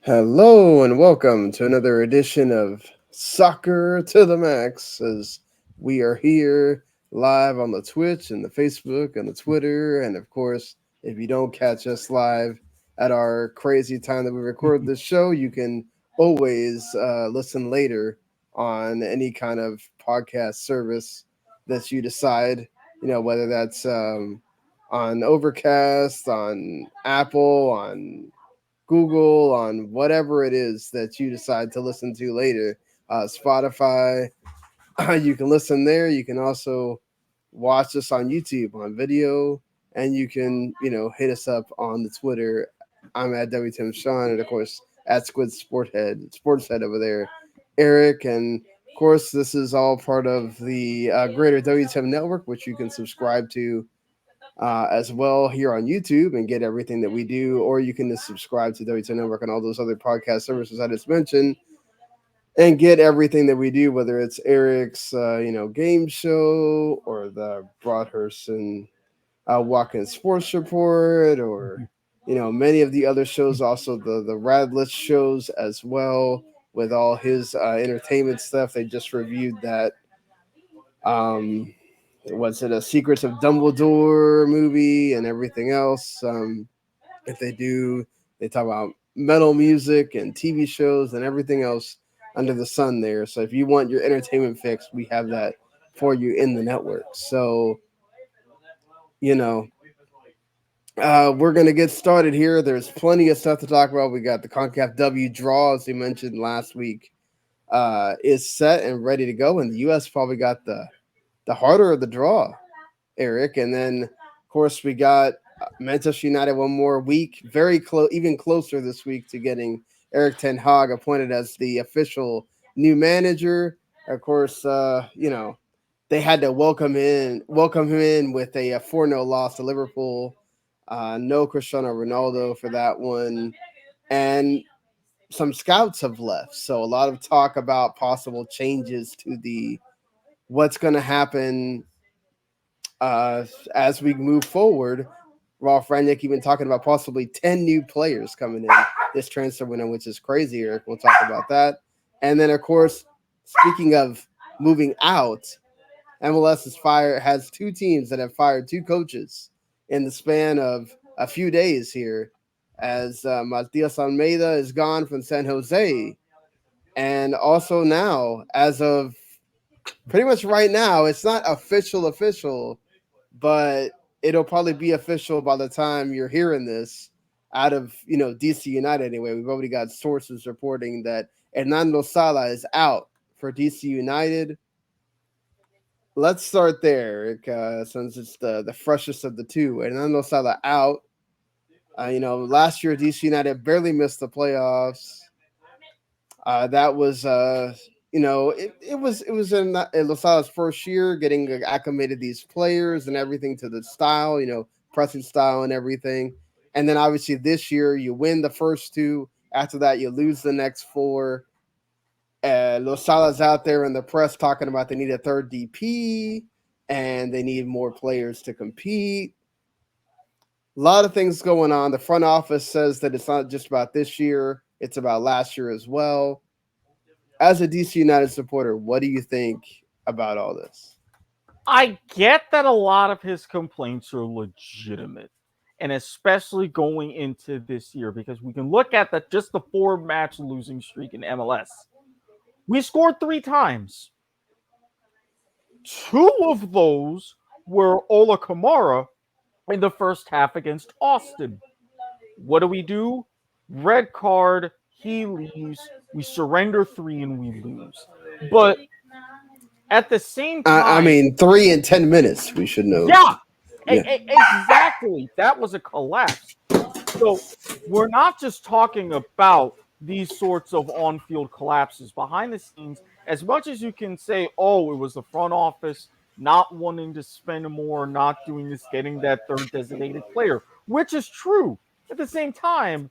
Hello and welcome to another edition of Soccer to the Max as we are here live on the Twitch and the Facebook and the Twitter. And of course, if you don't catch us live at our crazy time that we record this show, you can always listen later on any kind of podcast service that you decide, whether that's on Overcast, on Apple, on Google, on whatever it is that you decide to listen to later. Spotify, you can listen there. You can also watch us on YouTube on video, and you can, hit us up on the Twitter. I'm at WTM Sean, and of course at Squid Sportshead over there, Eric, and of course this is all part of the greater WTM network, which you can subscribe to as well here on YouTube and get everything that we do, or you can just subscribe to WTN Network and all those other podcast services I just mentioned and get everything that we do, whether it's Eric's, game show or the Broadhurst and Walk-In Sports Report, or, many of the other shows, also the Radless shows as well with all his entertainment stuff. They just reviewed that. Was it a Secrets of Dumbledore movie and everything else? If they talk about metal music and TV shows and everything else under the sun there. So if you want your entertainment fix, we have that for you in the network. So, we're going to get started here. There's plenty of stuff to talk about. We got the CONCACAF W Draw, as we mentioned last week, is set and ready to go. And the U.S. probably got the harder of the draw, Eric. And then, of course, we got Manchester United one more week, very close, even closer this week to getting Erik Ten Haag appointed as the official new manager. Of course, they had to welcome him in with a 4-0 loss to Liverpool. No Cristiano Ronaldo for that one. And some scouts have left. So a lot of talk about possible changes to what's going to happen as we move forward. Rolf Rangnick even talking about possibly 10 new players coming in this transfer window, which is crazy, Eric. We'll talk about that. And then, of course, speaking of moving out, MLS has two teams that have fired two coaches in the span of a few days here, as Matias Almeyda is gone from San Jose. And also now, as of pretty much right now, it's not official, but it'll probably be official by the time you're hearing this out of, D.C. United anyway. We've already got sources reporting that Hernan Losada is out for D.C. United. Let's start there, since it's the freshest of the two. Hernan Losada out. Last year D.C. United barely missed the playoffs. That was it was in Losada's first year getting acclimated these players and everything to the style, pressing style and everything. And then obviously this year you win the first two. After that, you lose the next four. Losada's out there in the press talking about they need a third DP and they need more players to compete. A lot of things going on. The front office says that it's not just about this year, it's about last year as well. As a DC United supporter, what do you think about all this? I get that a lot of his complaints are legitimate, and especially going into this year, because we can look at just the 4-match losing streak in MLS. We scored 3 times. 2 of those were Ola Kamara in the first half against Austin. What do? Red card, he leaves, we surrender 3 and we lose. But at the same time, 3 in 10 minutes, we should know. Yeah. Exactly. That was a collapse. So we're not just talking about these sorts of on-field collapses. Behind the scenes, as much as you can say, oh, it was the front office not wanting to spend more, not doing this, getting that third designated player, which is true. At the same time,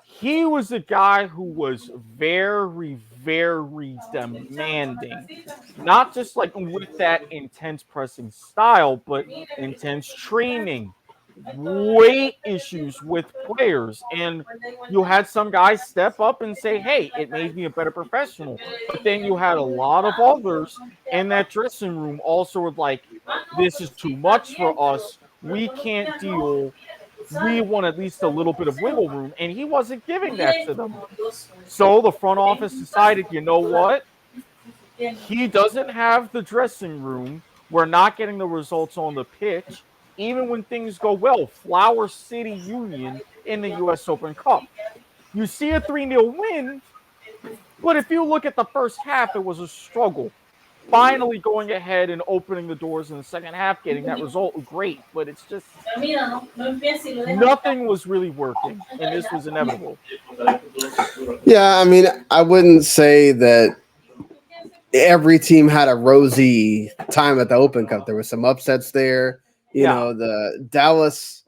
he was a guy who was very, very demanding. Not just like with that intense pressing style, but intense training. weight issues with players. And you had some guys step up and say, hey, it made me a better professional. But then you had a lot of others in that dressing room also were like, this is too much for us. We can't deal. We want at least a little bit of wiggle room. And he wasn't giving that to them. So the front office decided, you know what? He doesn't have the dressing room. We're not getting the results on the pitch. Even when things go well, Flower City Union in the U.S. Open Cup. You see a 3-0 win, but if you look at the first half, it was a struggle. Finally going ahead and opening the doors in the second half, getting that result, great. But it's just nothing was really working, and this was inevitable. Yeah, I mean, I wouldn't say that every team had a rosy time at the Open Cup. There were some upsets there. You Yeah. know, the Dallas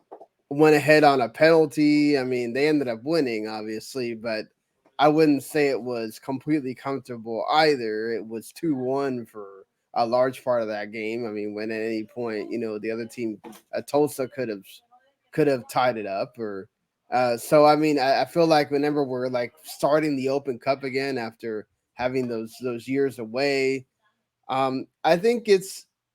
went ahead on a penalty. I mean, they ended up winning, obviously, but I wouldn't say it was completely comfortable either. It was 2-1 for a large part of that game. I mean, when at any point, you know, the other team, Tulsa could have tied it up or so I mean, I feel like whenever we're like starting the Open Cup again after having those years away, I think it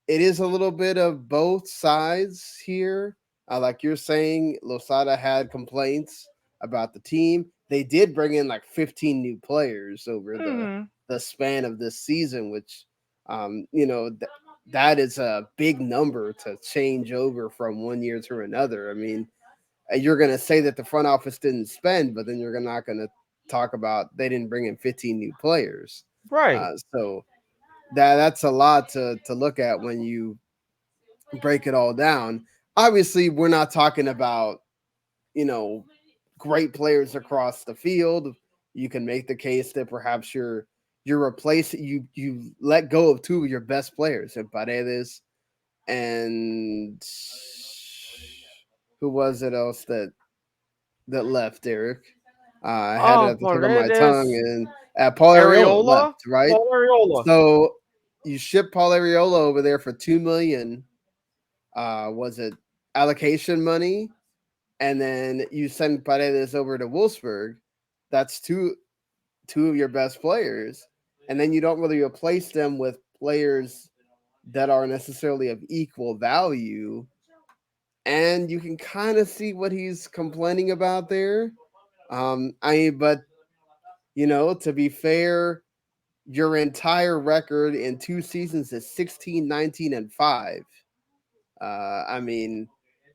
is a little bit of both sides here. Like you're saying, Losada had complaints about the team. They did bring in like 15 new players over Mm-hmm. the span of this season, which you know that is a big number to change over from one year to another. I mean, you're going to say that the front office didn't spend, but then you're not going to talk about they didn't bring in 15 new players. Right. So that's a lot to look at when you break it all down. Obviously, we're not talking about, you know, great players across the field. You can make the case that perhaps you're replacing you let go of two of your best players, and Paredes and who was it else that left, Eric? I had it Oh, at the tip of my tongue, Paredes, and Paul Areola left, Areola, right? Paul Areola. So you ship Paul Areola over there for 2 million. Was it allocation money? And then you send Paredes over to Wolfsburg. That's two of your best players, and then you don't really replace them with players that are necessarily of equal value. And you can kind of see what he's complaining about there. But you know, to be fair, your entire record in 2 seasons is 16, 19, and 5. I mean,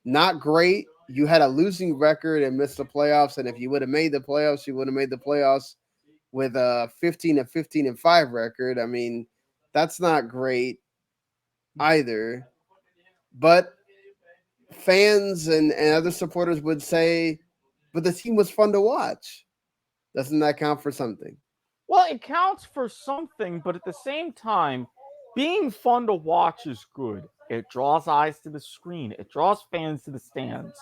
not great. You had a losing record and missed the playoffs. And if you would have made the playoffs, you would have made the playoffs with a 15 and 15 and 5 record. I mean, that's not great either. But fans and other supporters would say, but the team was fun to watch. Doesn't that count for something? Well, it counts for something, but at the same time, being fun to watch is good. It draws eyes to the screen, it draws fans to the stands.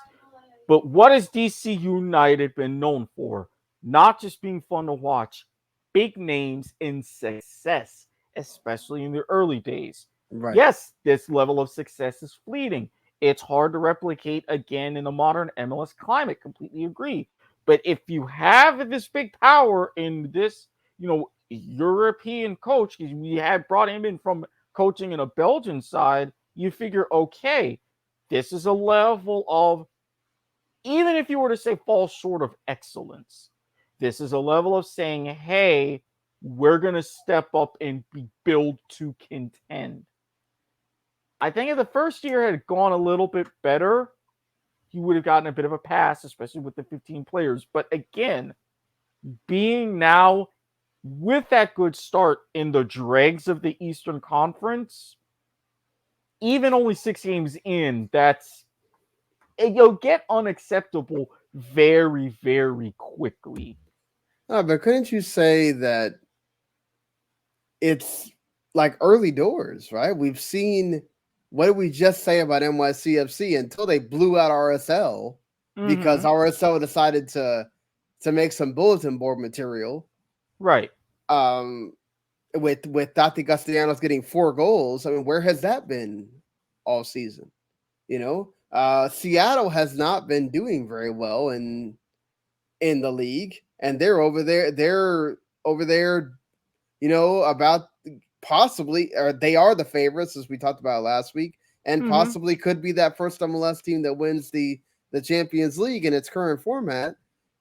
But what has DC United been known for? Not just being fun to watch, big names in success, especially in the early days. Right. Yes, this level of success is fleeting. It's hard to replicate again in the modern MLS climate. Completely agree. But if you have this big power in this, European coach, because we had brought him in from coaching in a Belgian side, you figure, okay, this is a level of, even if you were to say fall short of excellence, this is a level of saying, hey, we're going to step up and be build to contend. I think if the first year had gone a little bit better, he would have gotten a bit of a pass, especially with the 15 players. But again, being now with that good start in the dregs of the Eastern Conference, even only 6 games in, you'll get unacceptable very, very quickly. But couldn't you say that it's like early doors, right? We've seen what did we just say about NYCFC until they blew out RSL because Mm-hmm. RSL decided to make some bulletin board material. Right. Um, with Tati Castellanos getting 4 goals. I mean, where has that been all season? Seattle has not been doing very well in the league, and they're over there. They're over there, about possibly, or they are the favorites, as we talked about last week, and Mm-hmm. possibly could be that first MLS team that wins the Champions League in its current format.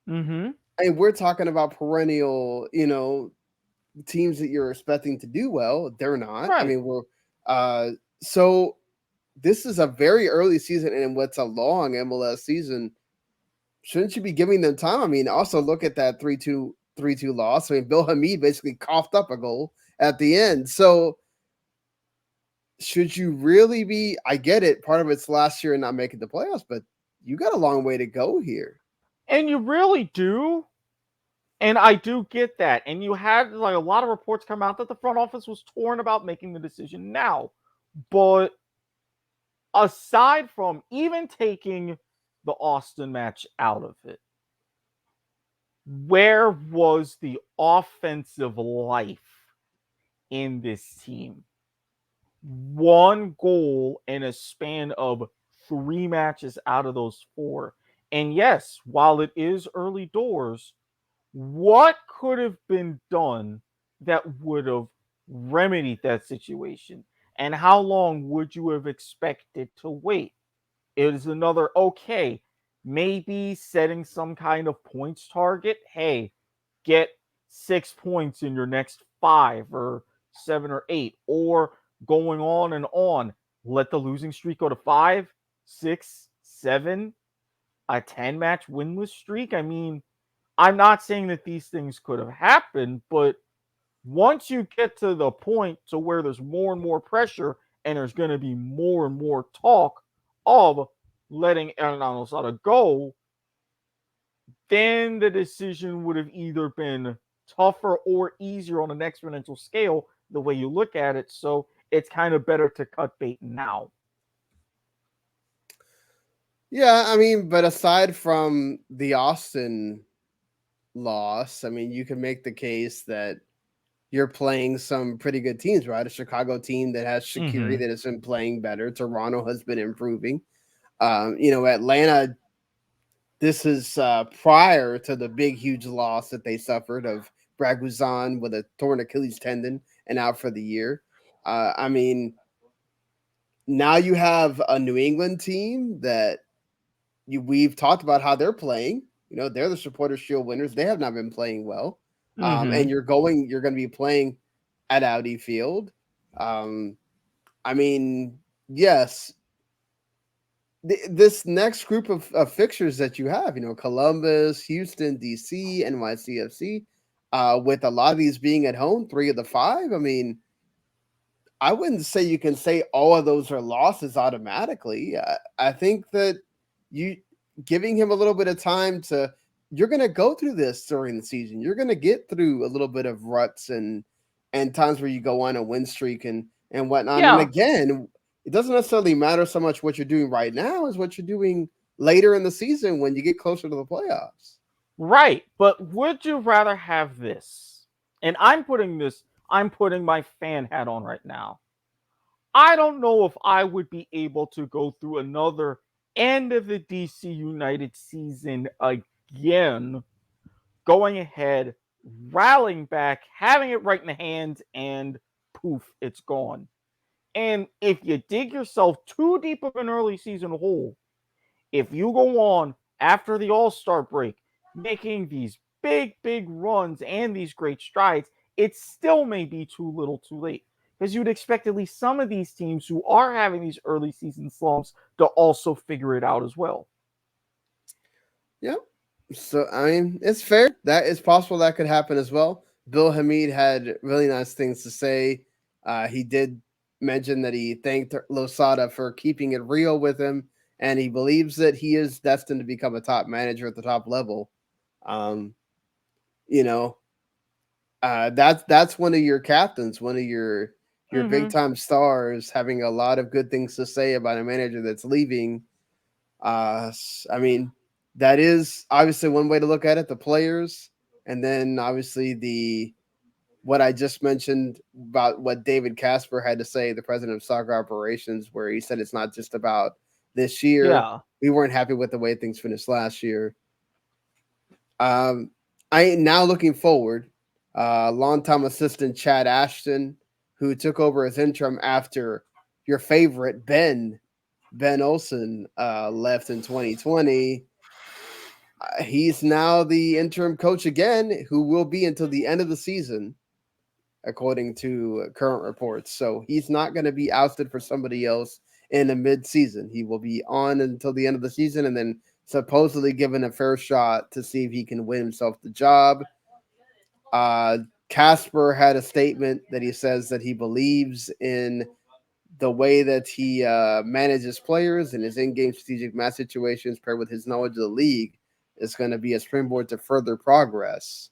Mm-hmm. And we're talking about perennial, teams that you're expecting to do well. They're not. I Right. mean, so this is a very early season, and what's a long MLS season. Shouldn't you be giving them time? I mean, also look at that 3-2 loss. I mean, Bill Hamid basically coughed up a goal at the end. So should you really be? I get it. Part of it's last year and not making the playoffs, but you got a long way to go here. And you really do. And I do get that. And you had like a lot of reports come out that the front office was torn about making the decision now. But aside from even taking the Austin match out of it, where was the offensive life in this team? One goal in a span of 3 matches out of those 4. And yes, while it is early doors, what could have been done that would have remedied that situation? And how long would you have expected to wait? It is another okay, maybe setting some kind of points target. Hey, get 6 points in your next 5 or 7 or 8, or going on and on. Let the losing streak go to 5, 6, 7, a 10 match winless streak. I mean, I'm not saying that these things could have happened, but once you get to the point to where there's more and more pressure and there's going to be more and more talk of letting Hernan Losada go, then the decision would have either been tougher or easier on an exponential scale, the way you look at it. So it's kind of better to cut bait now. Yeah, I mean, but aside from the Austin loss, I mean, you can make the case that you're playing some pretty good teams, right? A Chicago team that has Shaqiri Mm-hmm. that has been playing better. Toronto has been improving. Atlanta, this is prior to the big, huge loss that they suffered of Braguzan with a torn Achilles tendon and out for the year. I mean, now you have a New England team that we've talked about how they're playing. They're the Supporters Shield winners. They have not been playing well. And Mm-hmm. you're going to be playing at Audi Field. Um, I mean, yes, this next group of fixtures that you have, Columbus, Houston, D.C., NYCFC, with a lot of these being at home, 3 of the 5. I mean, I wouldn't say you can say all of those are losses automatically. I think that you giving him a little bit of time you're going to go through this during the season. You're going to get through a little bit of ruts and times where you go on a win streak and whatnot. And Yeah, again, it doesn't necessarily matter so much what you're doing right now as what you're doing later in the season when you get closer to the playoffs. right. But would you rather have this? And I'm putting my fan hat on right now. I don't know if I would be able to go through another end of the DC United season again, going ahead, rallying back, having it right in the hands, and poof, it's gone. And if you dig yourself too deep of an early season hole, if you go on after the All Star break, making these big, big runs and these great strides, it still may be too little too late. Because you'd expect at least some of these teams who are having these early season slumps to also figure it out as well. Yep. So I mean, it's fair. That is possible that could happen as well. Bill Hamid had really nice things to say. He did mention that he thanked Losada for keeping it real with him, and he believes that he is destined to become a top manager at the top level. Um, you know, that's one of your captains, one of your big Mm-hmm. time stars, having a lot of good things to say about a manager that's leaving. I mean, that is obviously one way to look at it, the players, and then obviously the what I just mentioned about what David Casper had to say, the president of soccer operations, where he said it's not just about this year. Yeah. We weren't happy with the way things finished last year. I now looking forward. Longtime assistant Chad Ashton, who took over as interim after your favorite Ben Olsen left in 2020. He's now the interim coach again, who will be until the end of the season, according to current reports. So he's not going to be ousted for somebody else in the mid-season. He will be on until the end of the season, and then supposedly given a fair shot to see if he can win himself the job. Casper had a statement that he says that he believes in the way that he manages players and his in-game strategic match situations paired with his knowledge of the league is going to be a springboard to further progress.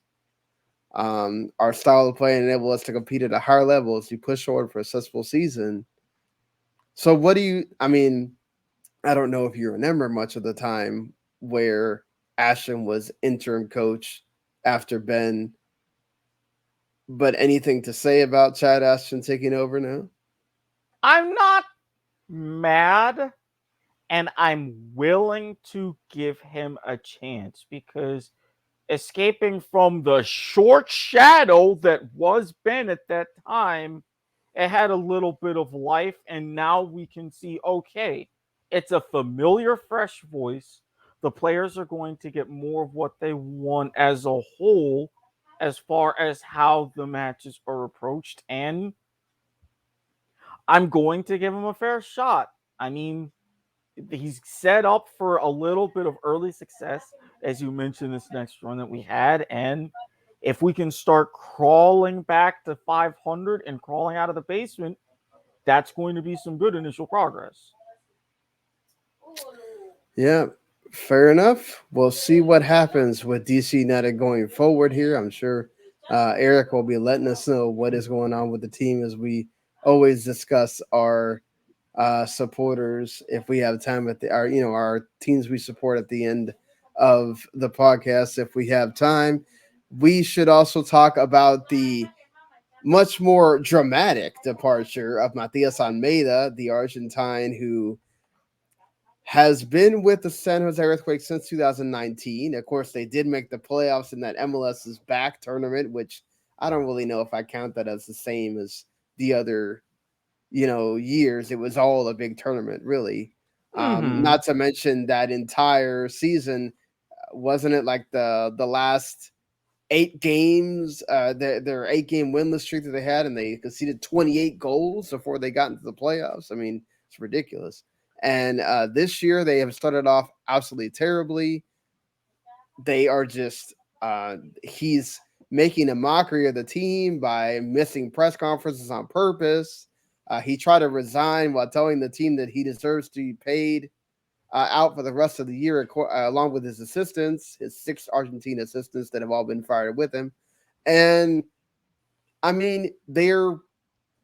Our style of play enable us to compete at a higher level as we push forward for a successful season. So what do you, I mean, I don't know if you remember much of the time where Ashton was interim coach after Ben, but anything to say about Chad Ashton taking over now? I'm not mad, and I'm willing to give him a chance because escaping from the short shadow that was Ben at that time, it had a little bit of life, and now we can see, okay, it's a familiar, fresh voice. The players are going to get more of what they want as a whole, as far as how the matches are approached, and I'm going to give him a fair shot. I mean, he's set up for a little bit of early success, as you mentioned, this next run that we had. And if we can start crawling back to 500 and crawling out of the basement, that's going to be some good initial progress. Yeah, fair enough. We'll see what happens with DC United going forward here. I'm sure Eric will be letting us know what is going on with the team as we always discuss our supporters if we have time at our teams we support at the end of the podcast if we have time. We should also talk about the much more dramatic departure of Matias Almeyda, the Argentine who has been with the San Jose Earthquakes since 2019. Of course, they did make the playoffs in that MLS's back tournament, which I don't really know if I count that as the same as the other, years. It was all a big tournament, really. Mm-hmm. Not to mention that entire season, wasn't it like the last 8 games, their 8-game winless streak that they had, and they conceded 28 goals before they got into the playoffs. I mean, it's ridiculous. And this year they have started off absolutely terribly. They are just he's making a mockery of the team by missing press conferences on purpose. He tried to resign while telling the team that he deserves to be paid out for the rest of the year, along with his assistants, his 6 Argentine assistants that have all been fired with him. And I mean, they're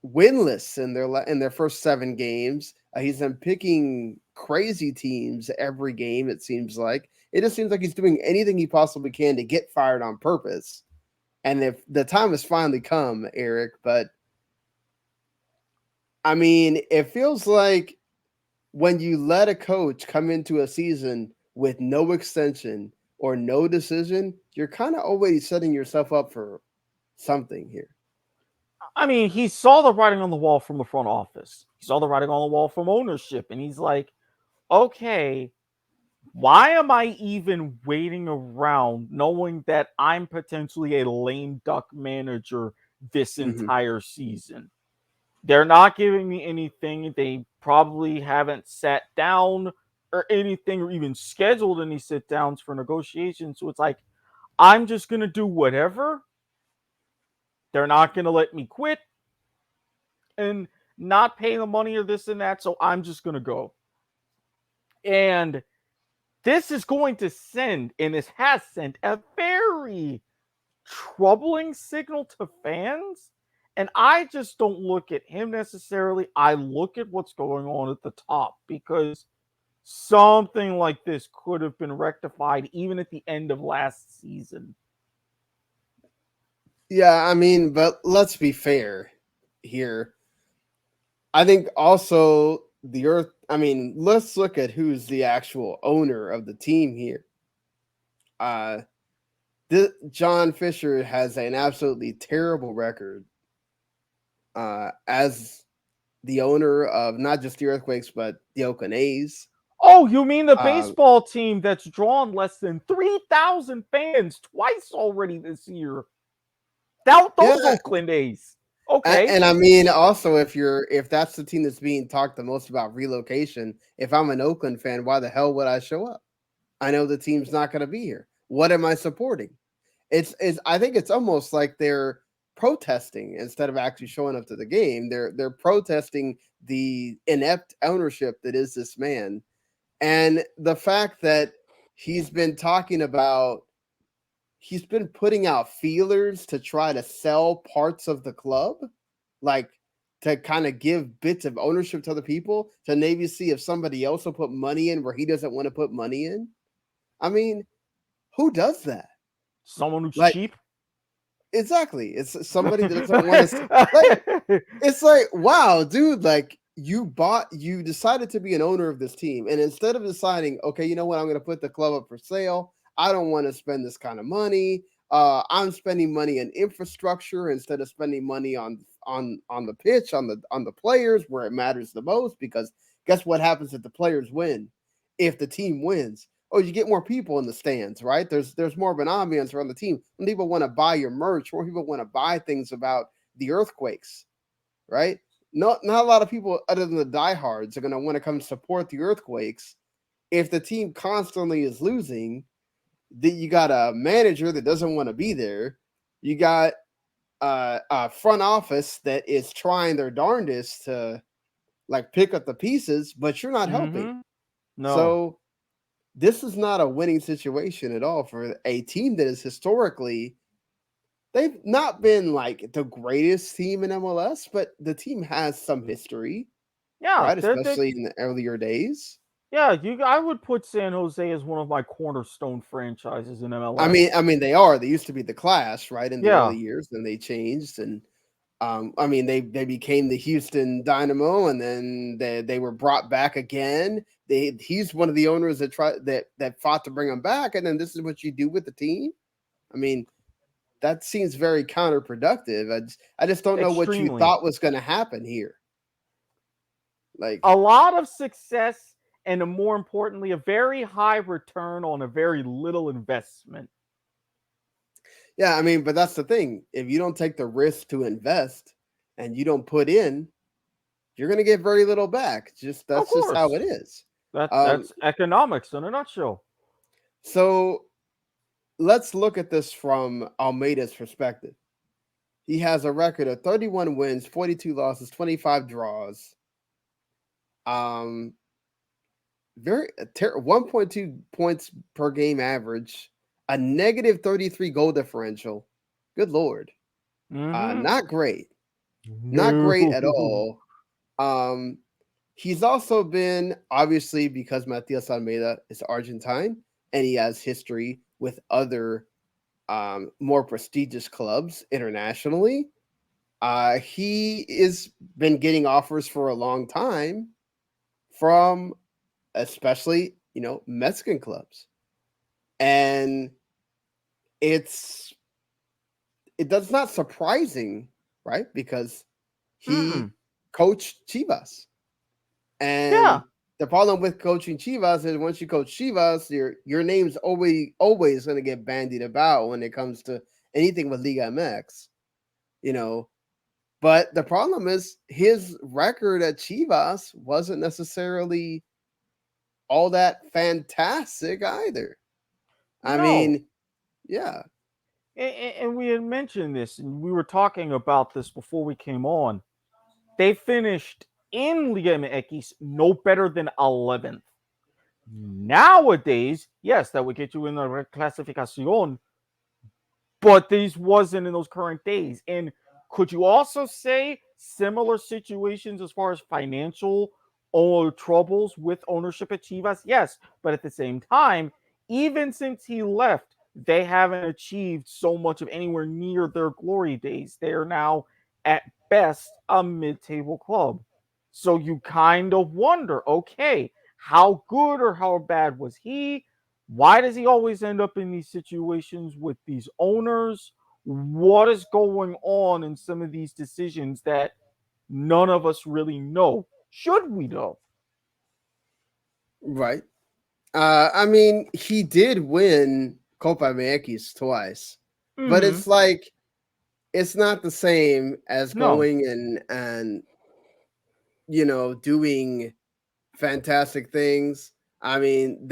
winless in their first 7 games. He's been picking crazy teams every game. It seems like just seems like he's doing anything he possibly can to get fired on purpose. And if the time has finally come, Eric, but I mean, it feels like when you let a coach come into a season with no extension or no decision, you're kind of already setting yourself up for something here. I mean, he saw the writing on the wall from the front office. He saw the writing on the wall from ownership, and he's like, okay, why am I even waiting around knowing that I'm potentially a lame duck manager this Mm-hmm. entire season? They're not giving me anything. They probably haven't sat down or anything or even scheduled any sit downs for negotiations. So it's like, I'm just going to do whatever. They're not going to let me quit and not pay the money or this and that. So I'm just going to go. And this is going to send, and this has sent, a very troubling signal to fans. And I just don't look at him necessarily. I look at what's going on at the top because something like this could have been rectified even at the end of last season. Yeah, I mean, but let's be fair here. I think also the Earth. I mean, let's look at who's the actual owner of the team here. John Fisher has an absolutely terrible record as the owner of not just the Earthquakes but the Oakland A's. Oh, you mean the Uh, baseball team that's drawn less than 3,000 fans twice already this year? yeah, Those Oakland A's. Okay. and I mean also if that's the team that's being talked the most about relocation, if I'm an Oakland fan, why the hell would I show up? I know the team's not going to be here. What am I supporting? It's I think it's almost like they're protesting instead of actually showing up to the game. They're protesting the inept ownership that is this man. And the fact that he's been talking about he's been putting out feelers to try to sell parts of the club, like to kind of give bits of ownership to other people to maybe see if somebody else will put money in where he doesn't want to put money in. I mean, who does that? Someone who's Like, cheap. exactly. It's somebody that doesn't want to like it's like, wow, dude, like you decided to be an owner of this team. And instead of deciding, okay, you know what, I'm gonna put the club up for sale. I don't want to spend this kind of money. I'm spending money on infrastructure instead of spending money on the pitch, on the players where it matters the most. Because guess what happens if the players win? If the team wins, oh, you get more people in the stands, right? There's more of an ambiance around the team. When people want to buy your merch, more people want to buy things about the Earthquakes, right? Not a lot of people other than the diehards are going to want to come support the Earthquakes. If the team constantly is losing, that you got a manager that doesn't want to be there. You got a front office that is trying their darndest to like pick up the pieces, but you're not helping. Mm-hmm. No. So this is not a winning situation at all for a team that is historically they've not been like the greatest team in MLS, but the team has some history, Yeah, right? Especially in the earlier days. yeah, I would put San Jose as one of my cornerstone franchises in MLS. I mean, they are. They used to be the Clash, right, in the Yeah. early years, then they changed, and I mean, they became the Houston Dynamo, and then they were brought back again. He's one of the owners that fought to bring them back, and then this is what you do with the team. I mean, that seems very counterproductive. I just don't know what you Extremely. thought was going to happen here. Like, A lot of success and more importantly, a very high return on a very little investment. yeah, I mean, but that's the thing. If you don't take the risk to invest and you don't put in, you're going to get very little back. Just Of that's just how course. it is. That's economics in a nutshell. So let's look at this from Almeyda's perspective. He has a record of 31 wins, 42 losses, 25 draws. Um, 1.2 points per game average, a negative 33 goal differential. Good lord. Mm-hmm. Not great. Not great at No. all. Um, he's also been obviously because Matias Almeyda is Argentine and he has history with other more prestigious clubs internationally. He has been getting offers for a long time from especially, Mexican clubs. And it's that's not surprising, right? Because he Mm-mm. coached Chivas. And Yeah. the problem with coaching Chivas is once you coach Chivas, your name's always going to get bandied about when it comes to anything with Liga MX, you know. But the problem is his record at Chivas wasn't necessarily all that fantastic either. I No. mean, yeah. And we had mentioned this, and we were talking about this before we came on. They finished in Liga MX no better than 11th. Nowadays, yes, that would get you in the reclassificación, but these wasn't in those current days. And could you also say similar situations as far as financial or troubles with ownership at Chivas? Yes, but at the same time, even since he left, they haven't achieved so much of anywhere near their glory days. They are now at best a mid-table club. So you kind of wonder, okay, how good or how bad was he? Why does he always end up in these situations with these owners? What is going on in some of these decisions that none of us really know? Should we know? Right. I mean, he did win Copa Americas twice, but Mm-hmm. it's like it's not the same as No. going and doing fantastic things. I mean,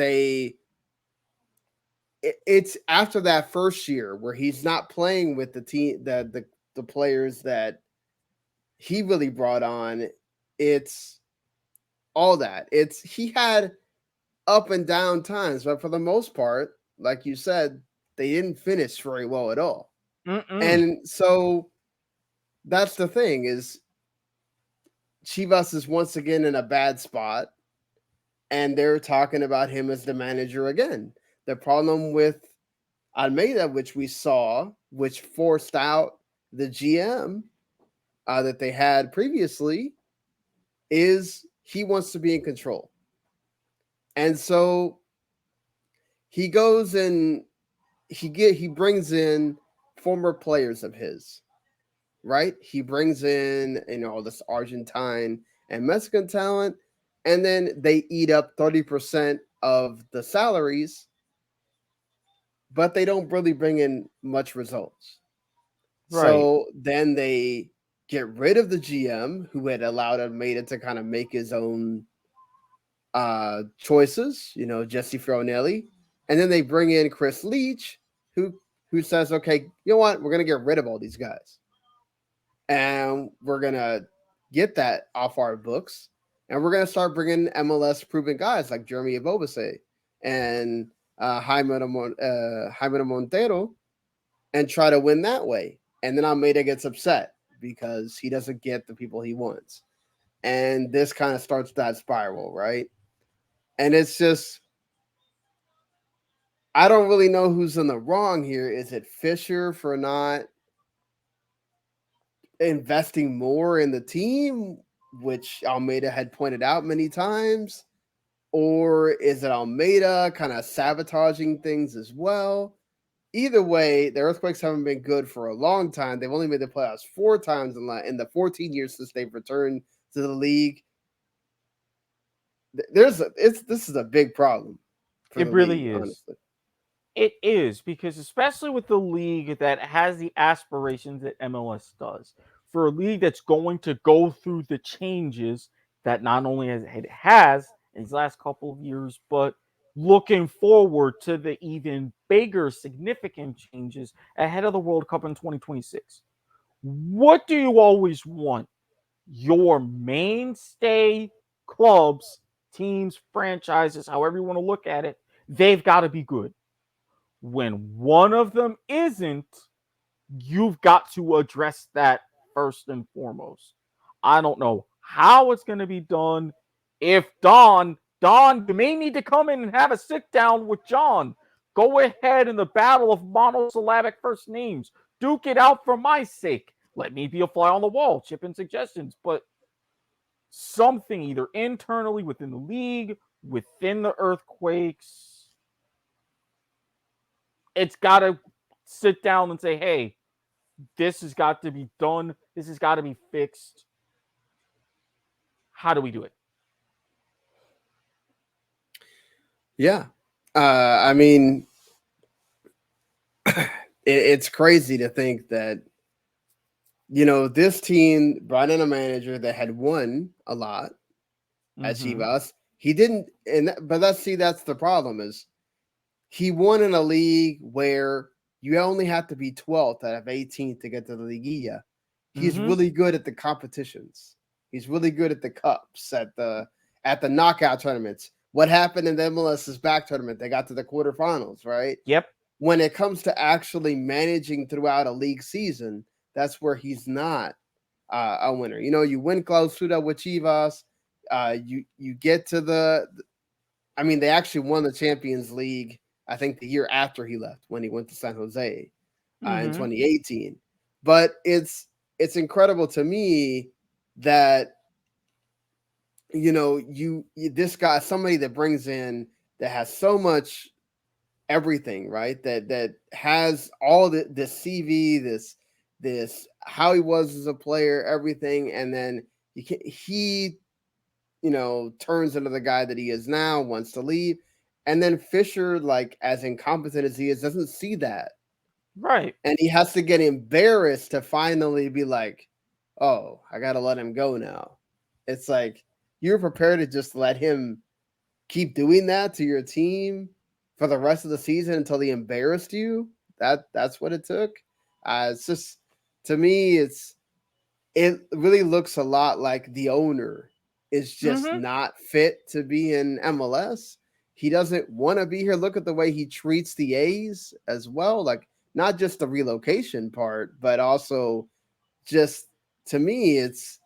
it's after that first year where he's not playing with the team the players that he really brought on. It's all that. It's he had up and down times, but for the most part, like you said, they didn't finish very well at all. Mm-mm. And so that's the thing is Chivas is once again in a bad spot, and they're talking about him as the manager again. The problem with Almeida, which we saw, which forced out the GM that they had previously, is he wants to be in control. And so he goes and he brings in former players of his, right? He brings in all this Argentine and Mexican talent, and then they eat up 30% of the salaries, but they don't really bring in much results. Right. So then they get rid of the GM who had allowed Almeida to kind of make his own choices, Jesse Fronelli, and then they bring in Chris Leach, who says, "Okay, you know what? We're gonna get rid of all these guys, and we're gonna get that off our books, and we're gonna start bringing MLS proven guys like Jeremy Ebobisse and Jaime Montero, and try to win that way." And then Almeida gets upset because he doesn't get the people he wants, and this kind of starts that spiral, right? And it's just I don't really know who's in the wrong here. Is it Fisher for not investing more in the team, which Almeida had pointed out many times? Or is it Almeida kind of sabotaging things as well? Either way, the Earthquakes haven't been good for a long time. They've only made the playoffs 4 times in the 14 years since they've returned to the league. This is a big problem for It the really league, is. honestly. It is because, especially with the league that has the aspirations that MLS does, for a league that's going to go through the changes that not only it has in these last couple of years, but looking forward to the even bigger, significant changes ahead of the World Cup in 2026. What do you always want? Your mainstay clubs, teams, franchises, however you want to look at it, they've got to be good. When one of them isn't, you've got to address that first and foremost. I don't know how it's going to be done. If Don, you may need to come in and have a sit down with John. Go ahead in the battle of monosyllabic first names. Duke it out for my sake. Let me be a fly on the wall, chip in suggestions, but something either internally within the league, within the Earthquakes, it's got to sit down and say, hey, this has got to be done. This has got to be fixed. How do we do it? Yeah. I mean, it's crazy to think that this team brought in a manager that had won a lot at Mm-hmm. Chivas. He didn't, but that's the problem is he won in a league where you only have to be 12th out of 18th to get to the Liguilla. He's Mm-hmm. really good at the competitions. He's really good at the cups, at the knockout tournaments. What happened in the MLS's back tournament? They got to the quarterfinals, right? Yep. When it comes to actually managing throughout a league season, that's where he's not a winner. You win Clausura with Chivas. You get to I mean, they actually won the Champions League, I think, the year after he left when he went to San Jose in Mm-hmm. 2018. But it's incredible to me that this guy, somebody that brings in that has so much everything, right? That has all the CV, this how he was as a player, everything, and then he turns into the guy that he is now, wants to leave, and then Fisher, like as incompetent as he is, doesn't see that, Right. and he has to get embarrassed to finally be like, "Oh, I got to let him go now." It's like you're prepared to just let him keep doing that to your team for the rest of the season until they embarrassed you. That's what it took. It's just to me, it really looks a lot like the owner is just Mm-hmm. not fit to be in MLS. He doesn't want to be here. Look at the way he treats the A's as well. Like not just the relocation part, but also just to me, it's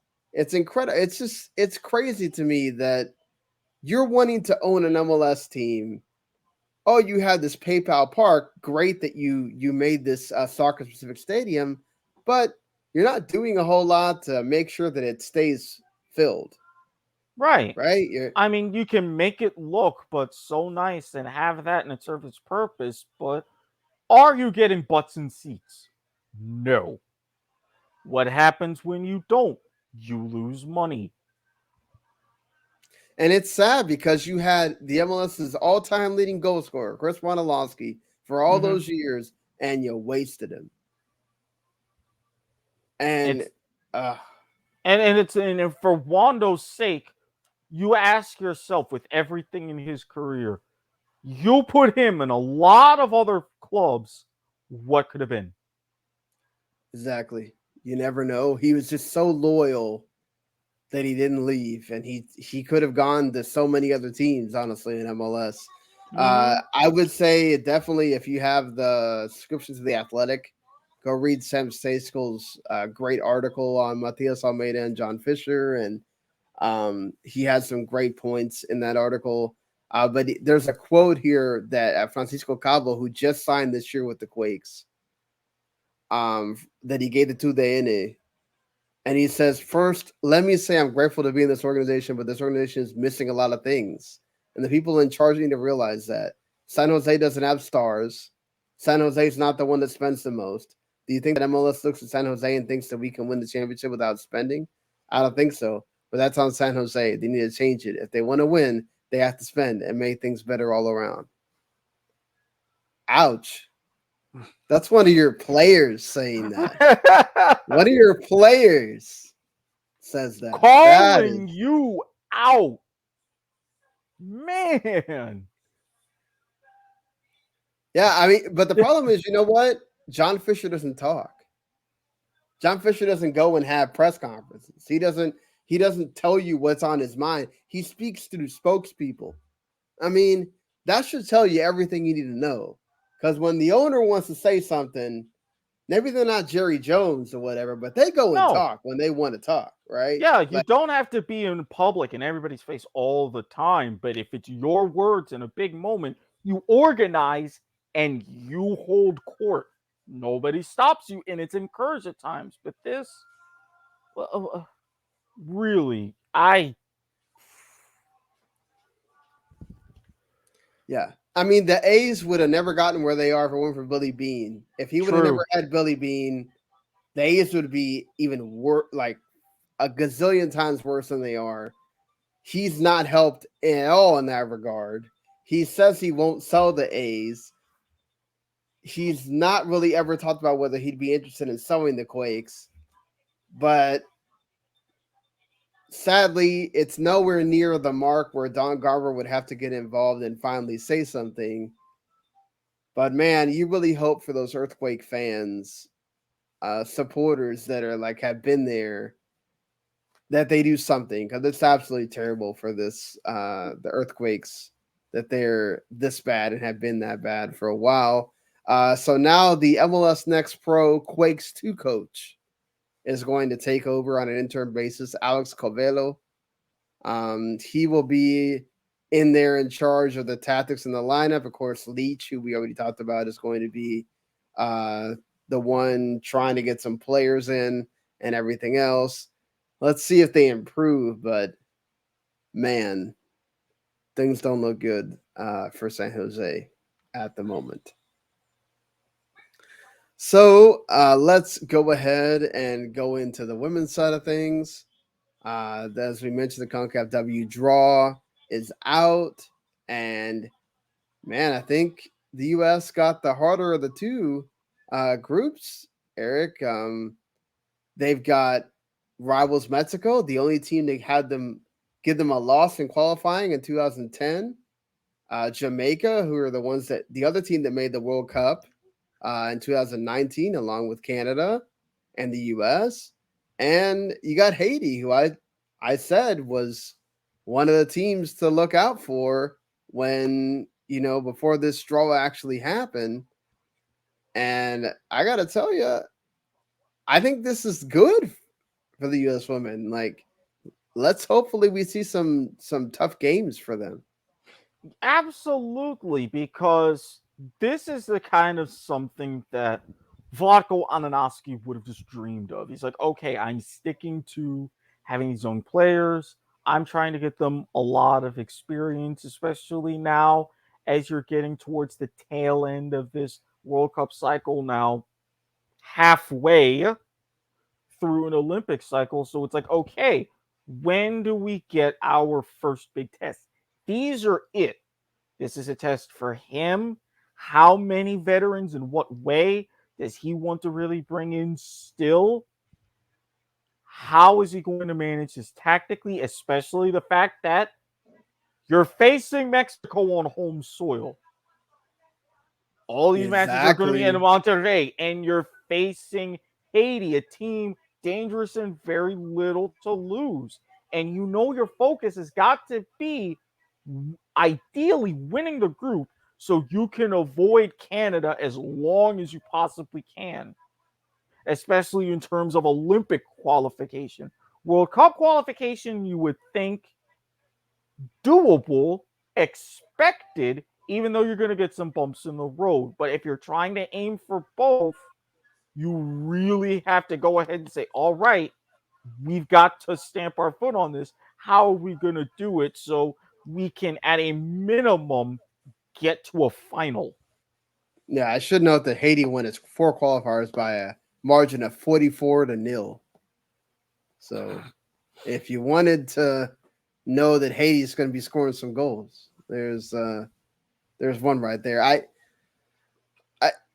incredible. It's crazy to me that you're wanting to own an MLS team. Oh, you had this PayPal Park. Great that you made this soccer specific stadium, but you're not doing a whole lot to make sure that it stays filled, Right. right? You're I mean, you can make it look but so nice and have that and it serve its purpose, but are you getting butts and seats? No. What happens when you don't? You lose money. and it's sad because you had the MLS's all-time leading goal scorer, Chris Wondolowski, for all Mm-hmm. those years, and you wasted him. And It's uh, and for Wando's sake, you ask yourself with everything in his career, you put him in a lot of other clubs, what could have been? exactly, you never know. He was just so loyal that he didn't leave, and he could have gone to so many other teams. Honestly, in MLS, Mm-hmm. I would say definitely if you have the subscription to the Athletic, go read Sam Stejskel's great article on Matias Almeyda and John Fisher, and he has some great points in that article. But there's a quote here that Francisco Cabo, who just signed this year with the Quakes, that he gave it to the N. And he says, first, let me say I'm grateful to be in this organization, but this organization is missing a lot of things. And the people in charge need to realize that. San Jose doesn't have stars. San Jose is not the one that spends the most. Do you think that MLS looks at San Jose and thinks that we can win the championship without spending? I don't think so. But that's on San Jose. They need to change it. If they want to win, they have to spend and make things better all around. Ouch. That's one of your players saying that. One of your players says that. That is, Calling you out. Man. yeah. I mean, but the problem is, you know what? John Fisher doesn't talk. John Fisher doesn't go and have press conferences. He doesn't. He doesn't tell you what's on his mind. He speaks through spokespeople. I mean, that should tell you everything you need to know. Because when the owner wants to say something, maybe they're not Jerry Jones or whatever, but they go and No. talk when they want to talk, right? Yeah, you Like, don't have to be in public in everybody's face all the time, but if it's your words in a big moment, you organize and you hold court. Nobody stops you, and it's encouraged at times. But this, well, really, yeah. I mean, the A's would have never gotten where they are if it weren't for Billy Bean. If he would have true. never had Billy Bean, the A's would be even worse, like a gazillion times worse than they are. He's not helped at all in that regard. He says he won't sell the A's. He's not really ever talked about whether he'd be interested in selling the Quakes, but sadly, it's nowhere near the mark where Don Garber would have to get involved and finally say something. But man, you really hope for those Earthquake fans, supporters that are like have been there, that they do something because it's absolutely terrible for this the Earthquakes that they're this bad and have been that bad for a while. So now the MLS Next Pro Quakes 2 coach is going to take over on an interim basis, Alex Covelo. He will be in there in charge of the tactics in the lineup. Of course, Leach, who we already talked about, is going to be uh, the one trying to get some players in and everything else. Let's see if they improve, but man, things don't look good for San Jose at the moment. So let's go ahead and go into the women's side of things. As we mentioned, the CONCACAF W Draw is out, and man, I think the U.S. got the harder of the two groups. Eric, they've got rivals Mexico, the only team that had them give them a loss in qualifying in 2010. Jamaica, who are the other team that made the World Cup in 2019, along with Canada and the U.S. And you got Haiti, who I said was one of the teams to look out for when, before this draw actually happened. And I got to tell you, I think this is good for the U.S. women. Like, let's hopefully we see some tough games for them. Absolutely, because this is the kind of something that Vlatko Ananoski would have just dreamed of. He's like, okay, I'm sticking to having these young players. I'm trying to get them a lot of experience, especially now as you're getting towards the tail end of this World Cup cycle now, halfway through an Olympic cycle. So it's like, okay, when do we get our first big test? These are it. This is a test for him. How many veterans in what way does he want to really bring in still? How is he going to manage this tactically, especially the fact that you're facing Mexico on home soil? All these matches are going to be in Exactly. Monterrey, and you're facing Haiti, a team dangerous and very little to lose. And you know your focus has got to be ideally winning the group so you can avoid Canada as long as you possibly can, especially in terms of Olympic qualification. World Cup qualification, you would think doable, expected, even though you're going to get some bumps in the road. But if you're trying to aim for both, you really have to go ahead and say, all right, we've got to stamp our foot on this. How are we going to do it so we can, at a minimum, get to a final? Yeah, I should note that Haiti won its 4 qualifiers by a margin of 44-0. So if you wanted to know that Haiti's going to be scoring some goals, there's one right there.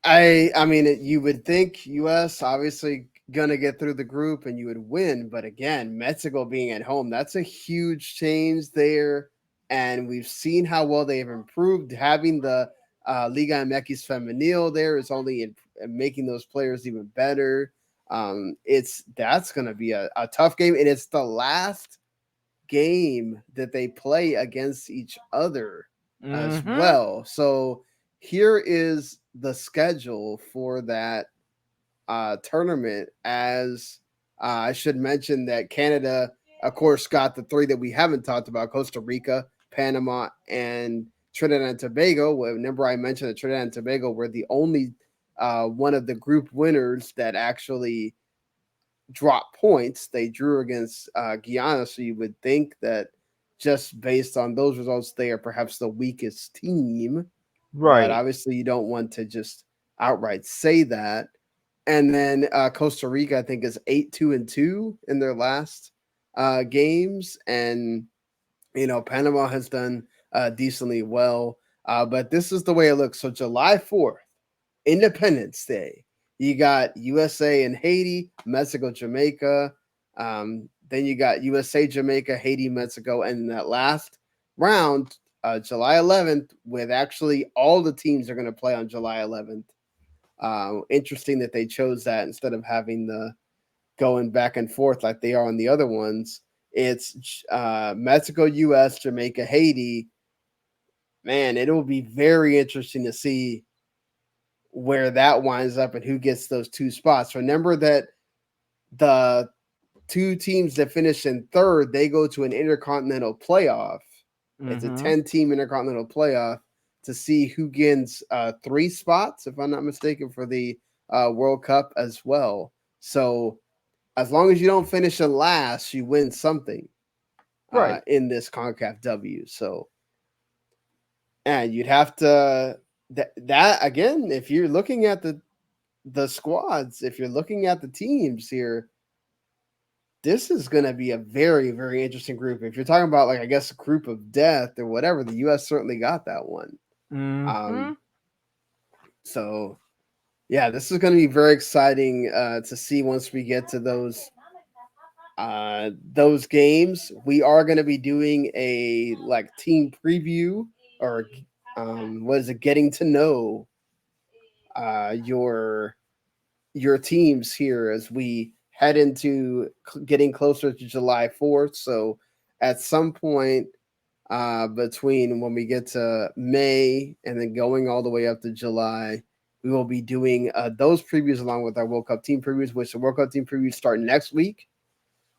I mean, you would think U.S. obviously gonna get through the group and you would win, but again, Mexico being at home, that's a huge change there, and we've seen how well they've improved. Having the Liga MX Femenil there is only making those players even better. That's gonna be a tough game, and it's the last game that they play against each other as Mm-hmm. well. So here is the schedule for that tournament. As I should mention that Canada, of course, got the three that we haven't talked about: Costa Rica, Panama, and Trinidad and Tobago. Remember, I mentioned that Trinidad and Tobago were the only one of the group winners that actually drop points. They drew against Guyana, so you would think that just based on those results, they are perhaps the weakest team. But Right. obviously, you don't want to just outright say that. And then Costa Rica, I think, is 8-2-2 in their last games, and Panama has done decently well. But this is the way it looks. So July 4th, Independence Day. You got USA and Haiti, Mexico, Jamaica. Then you got USA, Jamaica, Haiti, Mexico, and that last round, July 11th, with actually all the teams are going to play on July 11th. Interesting that they chose that instead of having the going back and forth like they are on the other ones. It's Mexico, US, Jamaica, Haiti. Man, it'll be very interesting to see where that winds up and who gets those two spots. Remember that the two teams that finish in third, they go to an intercontinental playoff. It's a Mm-hmm. 10-team intercontinental playoff to see who gets 3 spots, if I'm not mistaken, for the World Cup as well. So as long as you don't finish in last, you win something. Right. in this CONCACAF W. So, and you'd have to that again if you're looking at the squads, if you're looking at the teams here, this is going to be a very, very interesting group. If you're talking about, like, I guess, a group of death or whatever, the U.S. certainly got that one. Mm-hmm. So, yeah, this is going to be very exciting to see once we get to those games. We are going to be doing a like team preview or what is it? Getting to know your teams here as we head into getting closer to July 4th. So at some point between when we get to May and then going all the way up to July, we will be doing those previews along with our World Cup team previews, which the World Cup team previews start next week.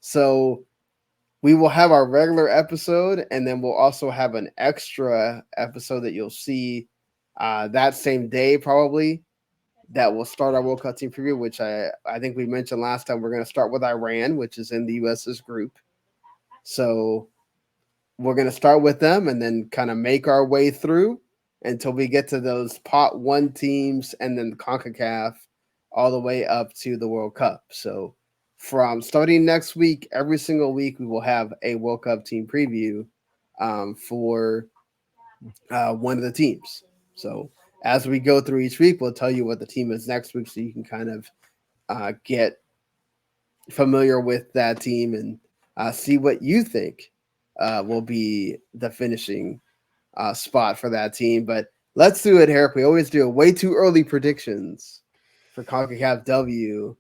So we will have our regular episode, and then we'll also have an extra episode that you'll see that same day probably that will start our World Cup team preview, which I think we mentioned last time. We're going to start with Iran, which is in the US's group. So we're going to start with them and then kind of make our way through until we get to those pot one teams and then the CONCACAF all the way up to the World Cup. So from starting next week, every single week, we will have a World Cup team preview for one of the teams. So as we go through each week, we'll tell you what the team is next week so you can kind of get familiar with that team and see what you think will be the finishing spot for that team. But let's do it, Eric. We always do way too early predictions for CONCACAF W.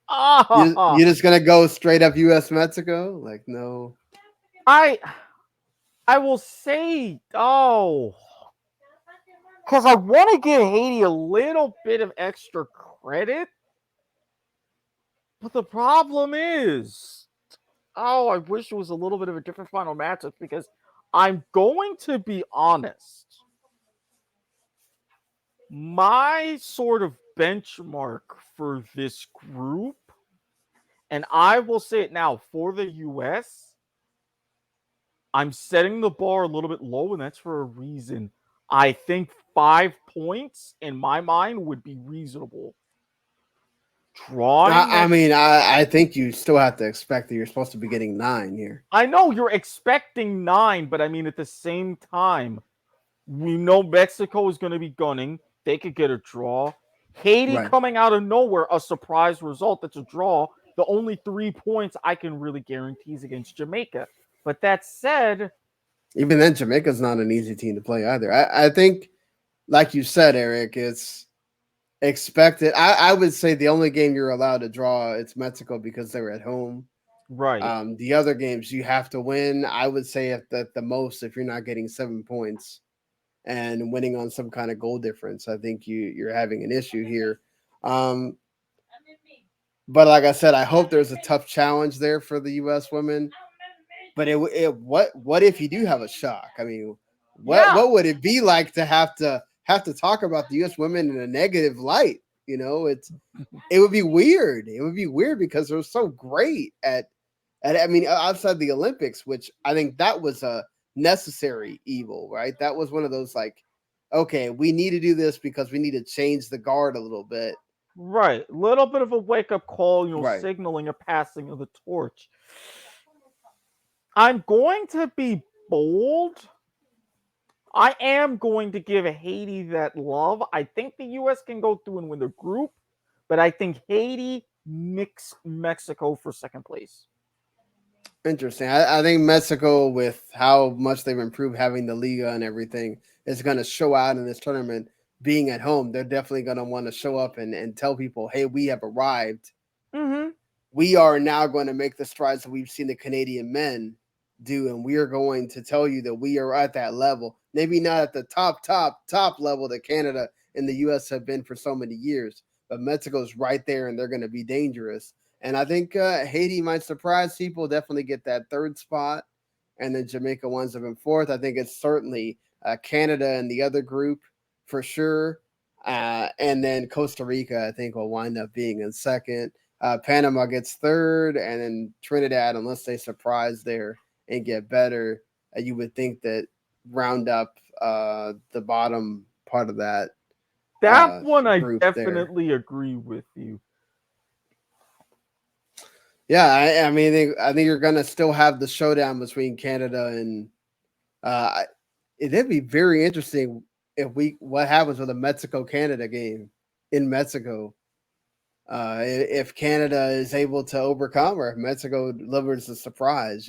You're just going to go straight up US Mexico? Like, no. I will say, because I want to give Haiti a little bit of extra credit, but the problem is, I wish it was a little bit of a different final matchup because I'm going to be honest. My sort of benchmark for this group, and I will say it now for the US, I'm setting the bar a little bit low, and that's for a reason. I think 5 points in my mind would be reasonable. I think you still have to expect that you're supposed to be getting 9 here. I know you're expecting 9, but I mean, at the same time, we know Mexico is going to be gunning. They could get a draw. Haiti coming out of nowhere, a surprise result that's a draw. The only 3 points I can really guarantee is against Jamaica. But that said, even then, Jamaica's not an easy team to play either. I think, like you said, Eric, it's expected. I would say the only game you're allowed to draw, it's Mexico because they're at home. Right. The other games you have to win. I would say at the most, if you're not getting 7 points and winning on some kind of goal difference, I think you're having an issue here. But like I said, I hope there's a tough challenge there for the U.S. women. But what if you do have a shock? I mean, what would it be like to have to talk about the U.S. women in a negative light? You know, it would be weird. It would be weird because they're so great at I mean, outside the Olympics, which I think that was a necessary evil, right? That was one of those like, okay, we need to do this because we need to change the guard a little bit. Right. Little bit of a wake-up call, Right. signaling a passing of the torch. I'm going to be bold. I am going to give Haiti that love. I think the U.S. can go through and win the group, but I think Haiti nicks Mexico for second place. Interesting. I think Mexico, with how much they've improved having the Liga and everything, is going to show out in this tournament. Being at home, they're definitely going to want to show up and tell people, hey, we have arrived. Mm-hmm. We are now going to make the strides that we've seen the Canadian men do, and we are going to tell you that we are at that level. Maybe not at the top level that Canada and the U.S. have been for so many years, but Mexico's right there, and they're going to be dangerous. And I think Haiti might surprise people, definitely get that third spot, and then Jamaica winds up in fourth. I think it's certainly Canada and the other group for sure. And then Costa Rica, I think, will wind up being in second. Panama gets third, and then Trinidad, unless they surprise there and get better, you would think that round up the bottom part of that That one I group there. definitely agree with you. Yeah, I mean, I think you're gonna still have the showdown between Canada and. Uh, it'd be very interesting if what happens with a Mexico Canada game in Mexico. If Canada is able to overcome, or if Mexico delivers a surprise,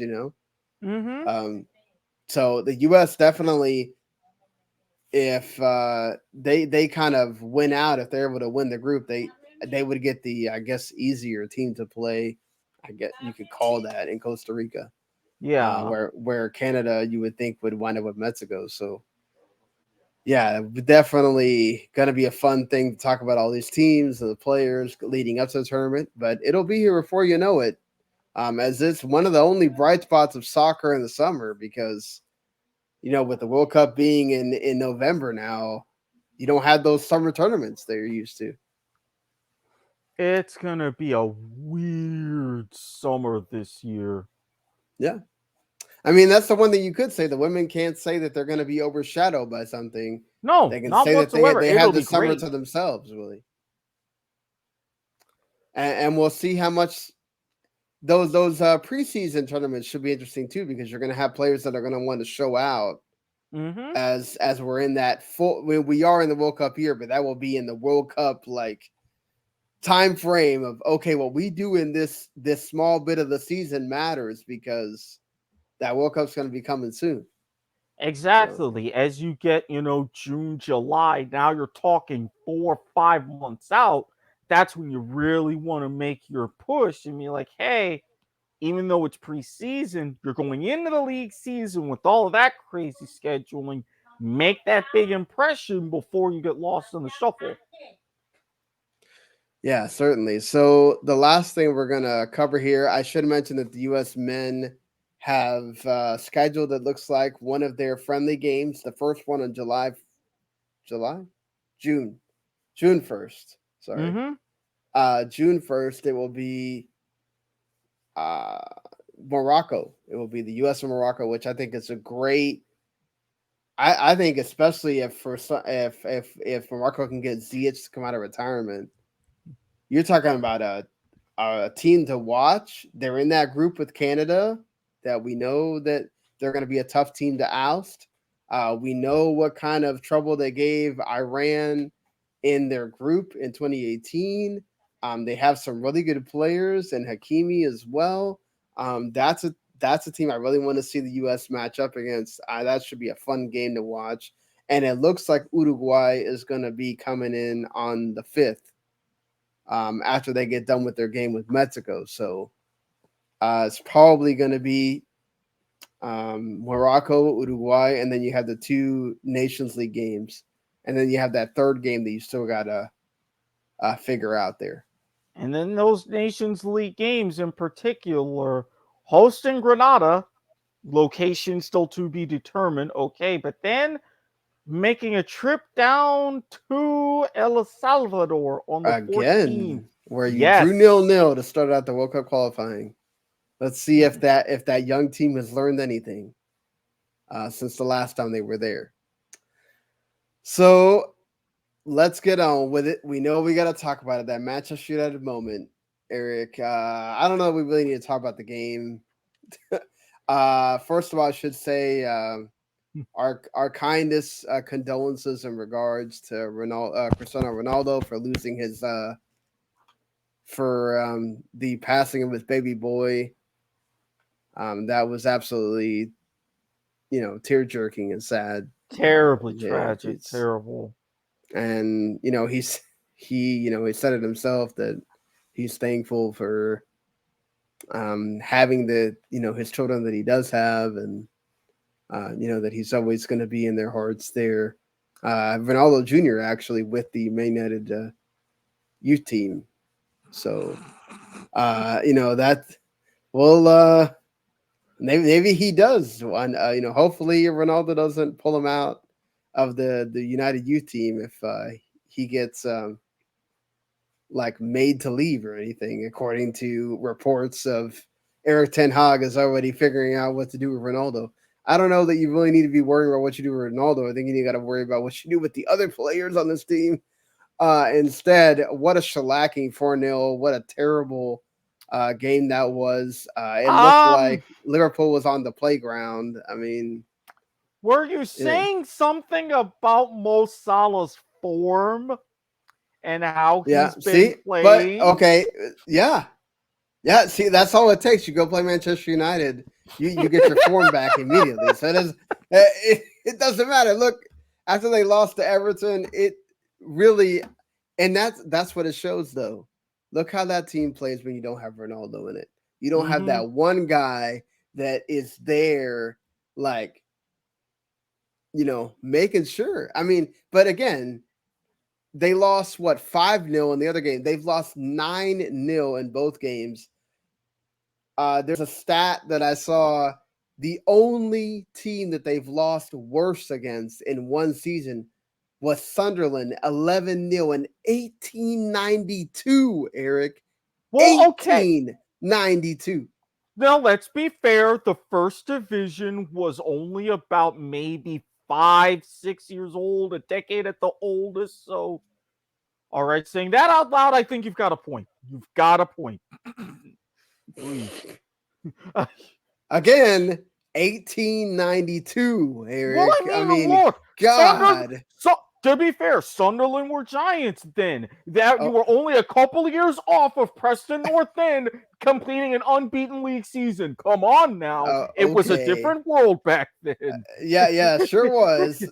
Mm-hmm. So the U.S. definitely, if they kind of win out, if they're able to win the group, they would get the, I guess, easier team to play. I guess you could call that in Costa Rica, Yeah. where Canada you would think would wind up with Mexico. So yeah, definitely going to be a fun thing to talk about all these teams and the players leading up to the tournament. But it'll be here before you know it, as it's one of the only bright spots of soccer in the summer because, with the World Cup being in November now, you don't have those summer tournaments that you're used to. It's gonna be a weird summer this year. Yeah. I mean, that's the one thing you could say. The women can't say that they're going to be overshadowed by something. No, They can not say that whatsoever. they It'll have the be summer great. to themselves, really. And we'll see how much those preseason tournaments should be interesting too, because you're going to have players that are going to want to show out Mm-hmm. as we're in that full. We are in the World Cup year, but that will be in the World Cup like time frame of, okay, what we do in this small bit of the season matters because that World Cup's going to be coming soon. So Exactly. As you get, June, July, now you're talking 4 or 5 months out. That's when you really want to make your push and be like, hey, even though it's preseason, you're going into the league season with all of that crazy scheduling. Make that big impression before you get lost in the shuffle. yeah, certainly. So the last thing we're gonna cover here, I should mention that the U.S. men have scheduled. It looks like one of their friendly games, the first one on July, June, June 1st. Sorry, Mm-hmm. June 1st. It will be uh, Morocco. It will be the U.S. and Morocco, which I think is a great. I think especially if Morocco can get Ziyech to come out of retirement, you're talking about a team to watch. They're in that group with Canada that we know that they're going to be a tough team to oust. We know what kind of trouble they gave Iran in their group in 2018. They have some really good players and Hakimi as well. That's a team I really want to see the U.S. match up against. That should be a fun game to watch. And it looks like Uruguay is going to be coming in on the 5th after they get done with their game with Mexico. So it's probably going to be Morocco, Uruguay, and then you have the two Nations League games. And then you have that third game that you still got to figure out there. And then those Nations League games in particular, hosting Grenada, location still to be determined, okay, but then making a trip down to El Salvador on the 14th. Again, where you drew Yes. 0-0 to start out the World Cup qualifying. Let's see if that young team has learned anything since the last time they were there. So let's get on with it. We know we got to talk about it. That matchup shoot at the moment, Eric. I don't know if we really need to talk about the game. First of all, I should say our kindest condolences in regards to Cristiano Ronaldo for losing his for the passing of his baby boy. That was absolutely tear jerking and sad. Terribly Yeah, tragic, terrible. and he said it himself that he's thankful for having his children that he does have, and that he's always going to be in their hearts there. Ronaldo Jr. actually with the Man United youth team, so that well maybe he does one. Hopefully Ronaldo doesn't pull him out of the United youth team if he gets like made to leave or anything, according to reports of Erik Ten Haag is already figuring out what to do with Ronaldo. I don't know that you really need to be worrying about what you do with Ronaldo. I think you got to worry about what you do with the other players on this team. Instead, what a shellacking 4-0. What a terrible game that was. It looked like Liverpool was on the playground. I mean, were you saying something about Mo Salah's form and how he's been playing? But okay, yeah. See, that's all it takes. You go play Manchester United, you get your form back immediately. So it doesn't matter. Look, after they lost to Everton, it really, and that's what it shows though. Look how that team plays when you don't have Ronaldo in it. You don't have that one guy that is there, like, making sure. I mean, but again, they lost 5-0 in the other game. They've lost 9-0 in both games. There's a stat that I saw. The only team that they've lost worse against in one season was Sunderland, 11-0 in 1892, Eric. Well, 1892. Now, let's be fair. The first division was only about maybe 5-6 years old, a decade at the oldest. So, all right, saying that out loud, I think you've got a point. You've got a point. Again, 1892, Eric. Well, I mean, look, God. To be fair, Sunderland were giants then. You were only a couple of years off of Preston North End completing an unbeaten league season. Come on now. It was a different world back then. Yeah, sure was.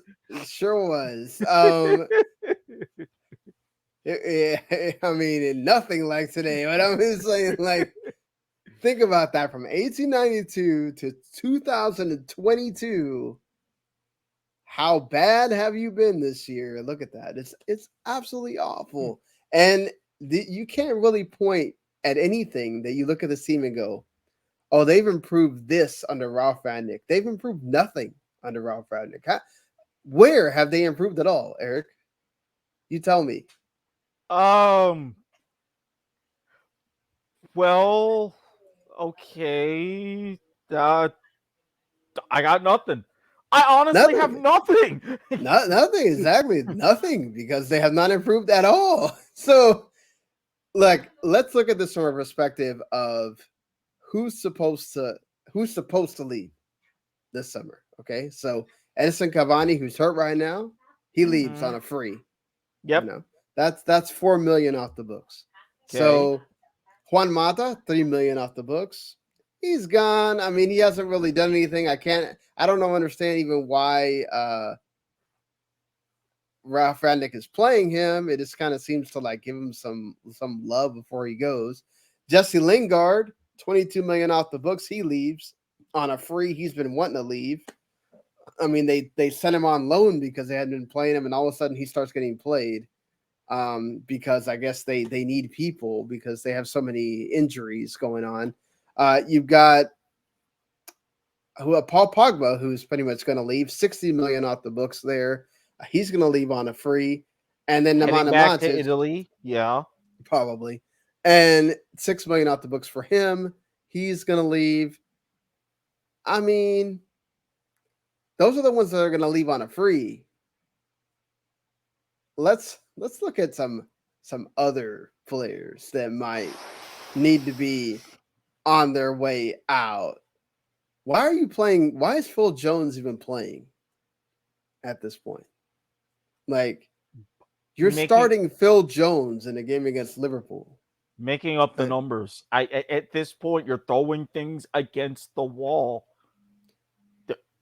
Sure was. I mean, nothing like today, but I'm just saying, like, think about that from 1892 to 2022. How bad have you been this year? Look at that. It's absolutely awful. And you can't really point at anything that you look at the team and go, oh, they've improved this under Ralph Rangnick. They've improved nothing under Ralph Rangnick. Where have they improved at all, Eric? You tell me. Well, okay. I got nothing. I honestly have nothing. Nothing, exactly. Nothing, because they have not improved at all. So, like, let's look at this from a perspective of who's supposed to leave this summer. Okay, so Edison Cavani, who's hurt right now, he leaves on a free. Yep. That's $4 million off the books. Okay. So Juan Mata, $3 million off the books. He's gone. I mean, he hasn't really done anything. I don't understand even why Ralph Rangnick is playing him. It just kind of seems to like give him some love before he goes. Jesse Lingard, $22 million off the books. He leaves on a free. He's been wanting to leave. I mean, they sent him on loan because they hadn't been playing him, and all of a sudden he starts getting played because I guess they need people because they have so many injuries going on. You've got Paul Pogba, who's pretty much going to leave, $60 million off the books there. He's going to leave on a free. And then Nemanja back to Italy. Yeah. Probably. And $6 million off the books for him. He's going to leave. I mean, those are the ones that are going to leave on a free. Let's look at some other players that might need to be on their way out. Why are you playing? Why is Phil Jones even playing at this point? Like, you're starting Phil Jones in a game against Liverpool. Making up the numbers. At this point, you're throwing things against the wall.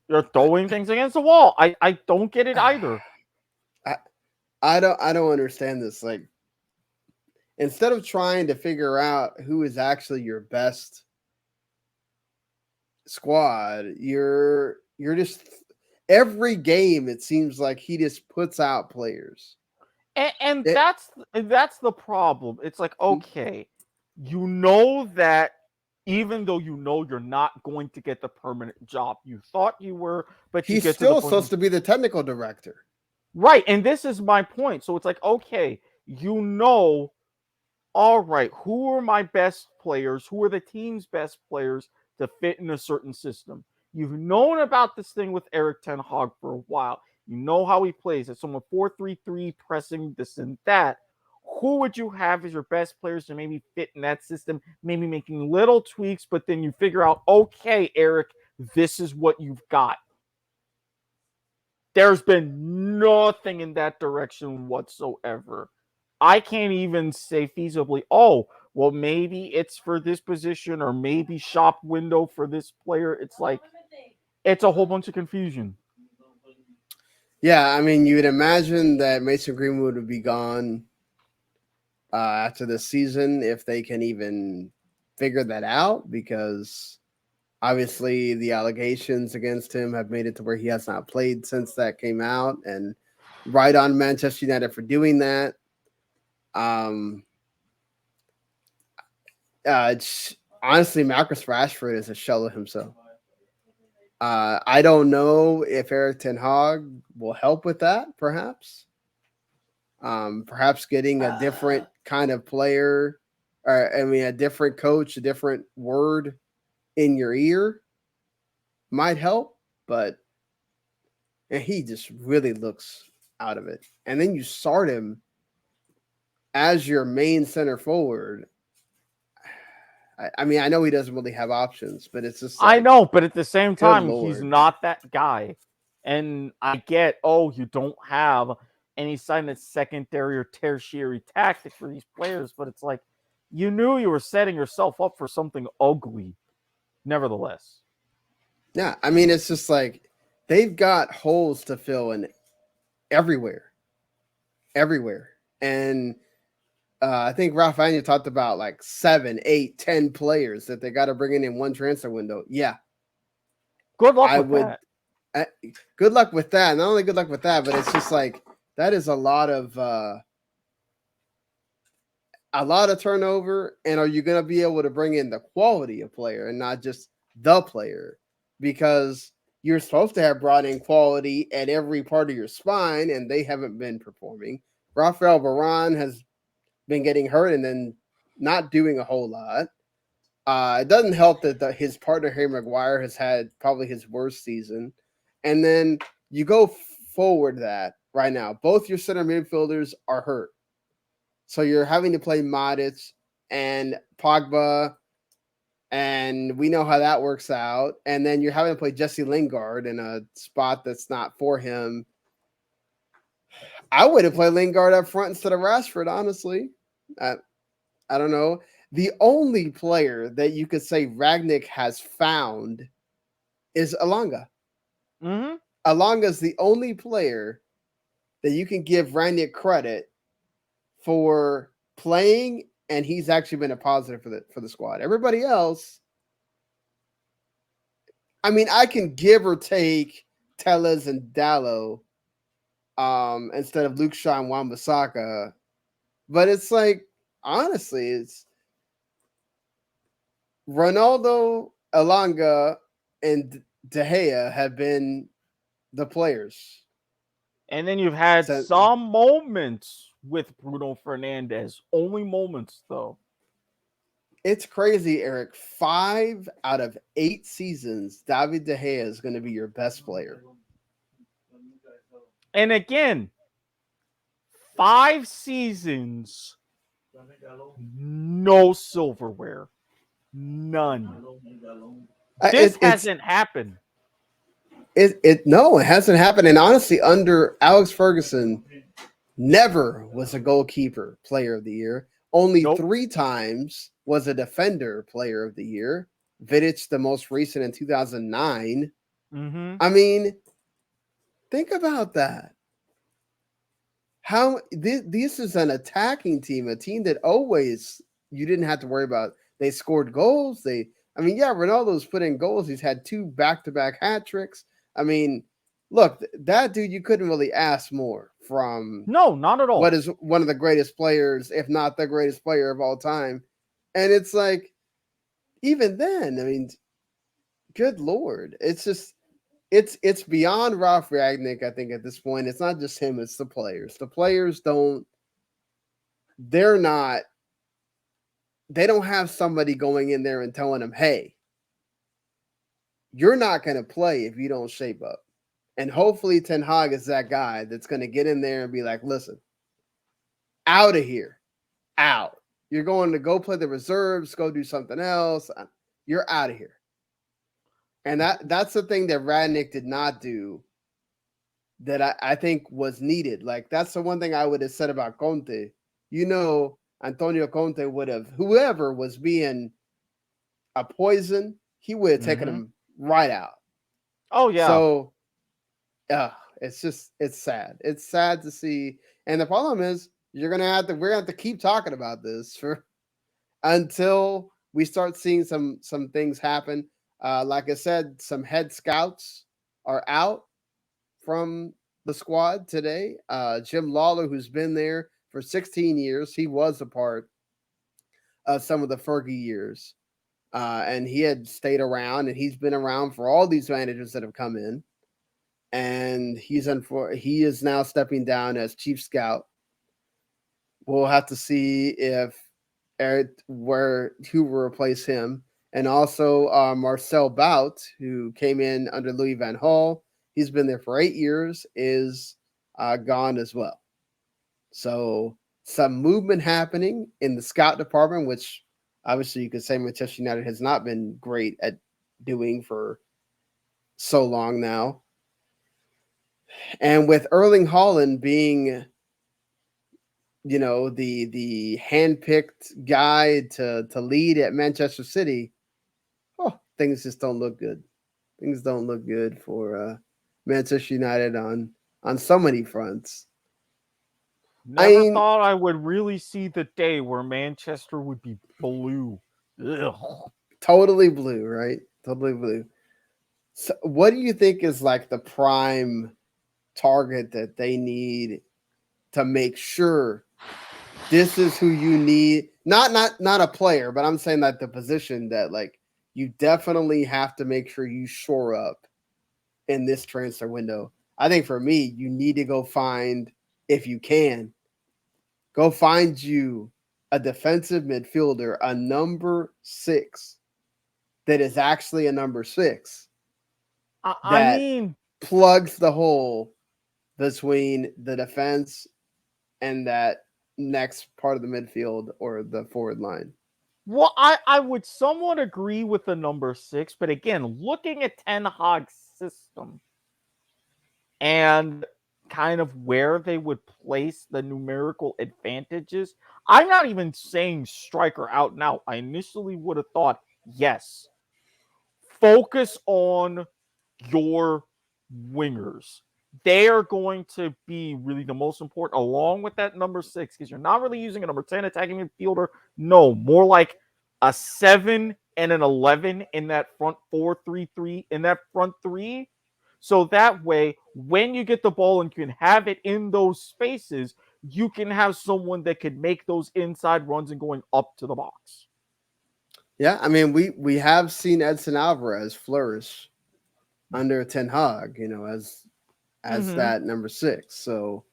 You're throwing things against the wall. I don't get it either. I don't understand this. Like, instead of trying to figure out who is actually your best squad, you're just every game it seems like he just puts out players. And that's the problem. It's like, okay, you know that even though you know you're not going to get the permanent job you thought you were, but he's still supposed to be the technical director. Right, and this is my point. So it's like, okay, you know all right, who are my best players? Who are the team's best players to fit in a certain system? You've known about this thing with Erik Ten Haag for a while. You know how he plays. It's someone 4-3-3 pressing this and that. Who would you have as your best players to maybe fit in that system? Maybe making little tweaks, but then you figure out, okay, Eric, this is what you've got. There's been nothing in that direction whatsoever. I can't even say feasibly, oh, well, maybe it's for this position or maybe shop window for this player. It's like, it's a whole bunch of confusion. Yeah, I mean, you would imagine that Mason Greenwood would be gone after this season if they can even figure that out, because obviously the allegations against him have made it to where he has not played since that came out, and right on Manchester United for doing that. It's, honestly, Marcus Rashford is a shell of himself. I don't know if Erik Ten Hag will help with that, perhaps. Perhaps getting a different kind of player, or a different coach, a different word in your ear might help, but he just really looks out of it. And then you start him as your main center forward. I mean, I know he doesn't really have options, but it's just like, I know, but at the same good time, he's Lord. not that guy. And I get, oh, you don't have any sign of secondary or tertiary tactic for these players, but it's like you knew you were setting yourself up for something ugly, nevertheless. Yeah, I mean, it's just like they've got holes to fill in everywhere. And I think Ralph Anya talked about like 7, 8, 10 players that they got to bring in one transfer window. Yeah, Good luck I with would. that. Good luck with that. Not only good luck with that, but it's just like that is a lot of turnover. And are you going to be able to bring in the quality of player and not just the player? Because you're supposed to have brought in quality at every part of your spine, and they haven't been performing. Rafael Varane has been getting hurt and then not doing a whole lot. It doesn't help that his partner Harry Maguire has had probably his worst season. And then you go forward that right now, both your center midfielders are hurt. So you're having to play Matic and Pogba, and we know how that works out. And then you're having to play Jesse Lingard in a spot that's not for him. I would have played Lingard up front instead of Rashford, honestly. I don't know. The only player that you could say Ragnick has found is Alanga. Mm-hmm. Alanga's the only player that you can give Ragnick credit for playing, and he's actually been a positive for the squad. Everybody else, I mean, I can give or take Tellez and Dallo instead of Luke Shaw and Wan-Bissaka, but it's like, honestly, it's Ronaldo, Alanga, and De Gea have been the players. And then you've had So some moments with Bruno Fernandes. Only moments, though. it's crazy, Eric. 5 out of 8 seasons, David De Gea is going to be your best player. And again, 5 seasons, no silverware. None. This hasn't happened. No, it hasn't happened. And honestly, under Alex Ferguson, never was a goalkeeper player of the year. Only 3 times was a defender player of the year. Vidic, the most recent in 2009. Mm-hmm. I mean, think about that. How this is an attacking team, a team that always you didn't have to worry about. They scored goals. Ronaldo's put in goals. He's had 2 back-to-back hat tricks. I mean, look, that dude, you couldn't really ask more from. No, not at all. What is one of the greatest players, if not the greatest player of all time. And it's like, even then, I mean, good Lord. It's just, it's beyond Ralph Ragnick, I think, at this point. It's not just him, it's the players. The players they're not they don't have somebody going in there and telling them, hey, you're not going to play if you don't shape up. And hopefully Ten Hag is that guy that's going to get in there and be like, listen, out of here, out. You're going to go play the reserves, go do something else. You're out of here. And that's the thing that Radnick did not do that I think was needed. Like, that's the one thing I would have said about Conte. Antonio Conte would have, whoever was being a poison, he would have taken him right out. Oh, yeah. So, it's sad. It's sad to see. And the problem is, we're gonna have to keep talking about this until we start seeing some things happen. Like I said, some head scouts are out from the squad today. Jim Lawler, who's been there for 16 years, he was a part of some of the Fergie years, and he had stayed around, and he's been around for all these managers that have come in. And he is now stepping down as chief scout. We'll have to see if who will replace him, and also Marcel Bout, who came in under Louis Van Gaal. He's been there for 8 years, is gone as well. So some movement happening in the scout department, which obviously you could say Manchester United has not been great at doing for so long now. And with Erling Haaland being, the handpicked guy to lead at Manchester City, things just don't look good. Things don't look good for Manchester United on so many fronts. Never thought I would really see the day where Manchester would be blue. Ugh. Totally blue, right? Totally blue. So what do you think is like the prime target that they need to make sure this is who you need? Not a player, but I'm saying that the position that like you definitely have to make sure you shore up in this transfer window. I think for me, you need to go find, if you can, go find you a defensive midfielder, a number 6 that is actually a number 6. I mean, plugs the hole between the defense and that next part of the midfield or the forward line. Well, I would somewhat agree with the number 6, but again, looking at Ten Hag's system and kind of where they would place the numerical advantages, I'm not even saying striker out now. I initially would have thought, yes, focus on your wingers. They are going to be really the most important, along with that number 6, because you're not really using a number 10 attacking midfielder. No, more like a 7 and an 11 in that front 4-3-3, in that front 3. So that way, when you get the ball and you can have it in those spaces, you can have someone that can make those inside runs and going up to the box. Yeah, I mean, we have seen Edson Alvarez flourish under Ten Hag, as that number 6. So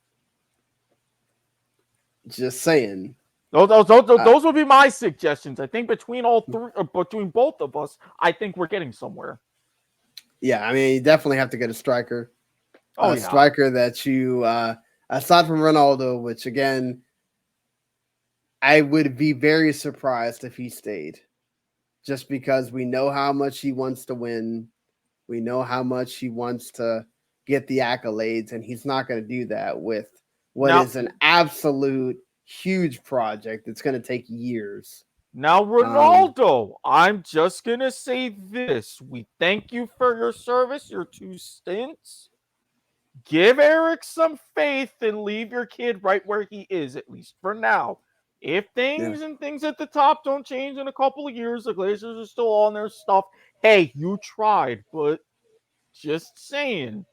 just saying. Those would be my suggestions. I think between both of us, I think we're getting somewhere. Yeah, I mean, you definitely have to get a striker. Yeah. Striker that you, aside from Ronaldo, which again, I would be very surprised if he stayed. Just because we know how much he wants to win. We know how much he wants to get the accolades, and he's not going to do that with what is an absolute huge project. It's going to take years. Now, Ronaldo, I'm just going to say this. We thank you for your service, your 2 stints. Give Erik some faith and leave your kid right where he is, at least for now. If things at the top don't change in a couple of years, the Glazers are still on their stuff. Hey, you tried, but just saying.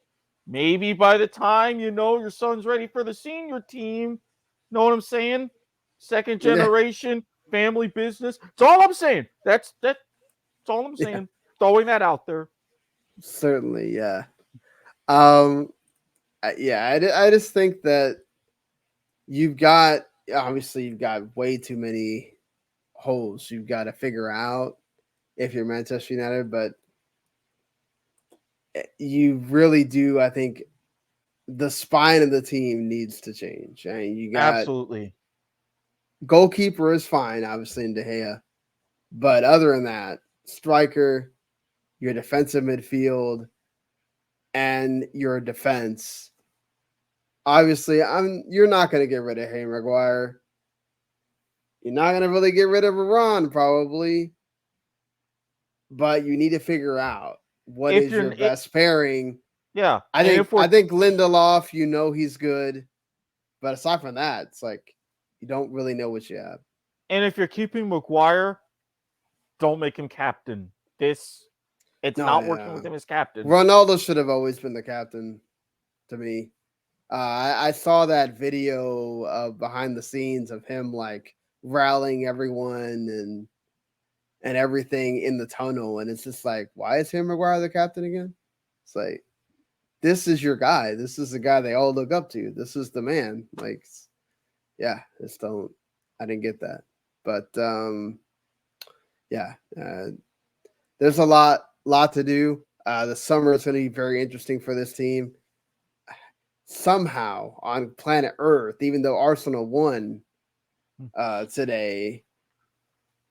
Maybe by the time your son's ready for the senior team, know what I'm saying? Second generation, family business. That's all I'm saying. That's all I'm saying. Throwing that out there. Certainly, yeah. I just think that you've got way too many holes you've got to figure out if you're Manchester United, but you really do. I think the spine of the team needs to change. I mean, you got Absolutely. goalkeeper is fine, obviously in De Gea, but other than that, striker, your defensive midfield, and your defense. Obviously, you're not going to get rid of Harry Maguire. You're not going to really get rid of Iran, probably, but you need to figure out what If is you're your best pairing. yeah, I and think if we're I think Lindelof, he's good, but aside from that, it's like you don't really know what you have. and if you're keeping Maguire, don't make him captain. It's No, not working yeah. with him as captain. Ronaldo should have always been the captain to me. I saw that video of behind the scenes of him like rallying everyone and everything in the tunnel, and it's just like, why is Harry Maguire the captain again? It's like, this is your guy. This is the guy they all look up to. This is the man. Like, yeah, just don't. I didn't get that, but yeah, there's a lot to do. The summer is going to be very interesting for this team. Somehow on planet Earth, even though Arsenal won today,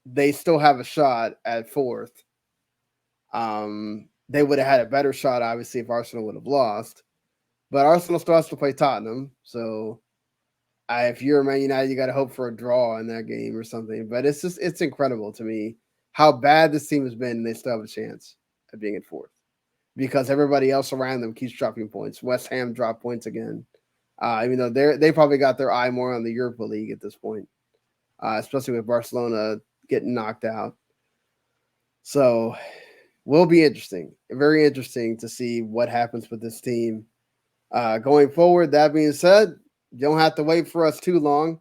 they still have a shot at fourth. They would have had a better shot, obviously, if Arsenal would have lost. But Arsenal still has to play Tottenham, so if you're a Man United, you got to hope for a draw in that game or something. But it's incredible to me how bad this team has been, and they still have a chance at being at fourth because everybody else around them keeps dropping points. West Ham dropped points again, even though they probably got their eye more on the Europa League at this point, especially with Barcelona getting knocked out. So, will be interesting, very interesting to see what happens with this team going forward. That being said, you don't have to wait for us too long.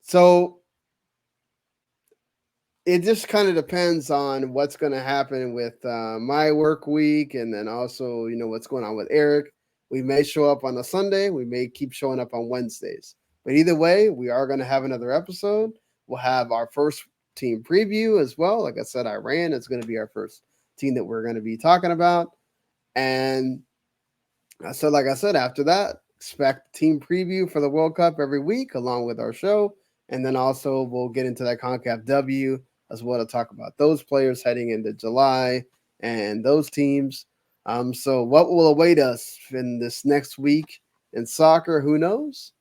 So it just kind of depends on what's going to happen with my work week, and then also what's going on with Eric. We may show up on a Sunday. We may keep showing up on Wednesdays. But either way, we are going to have another episode. We'll have our first team preview as well. Like I said, Iran is going to be our first team that we're going to be talking about. And so, like I said, after that, expect team preview for the World Cup every week along with our show. And then also we'll get into that CONCACAF W as well to talk about those players heading into July and those teams. So what will await us in this next week in soccer? Who knows?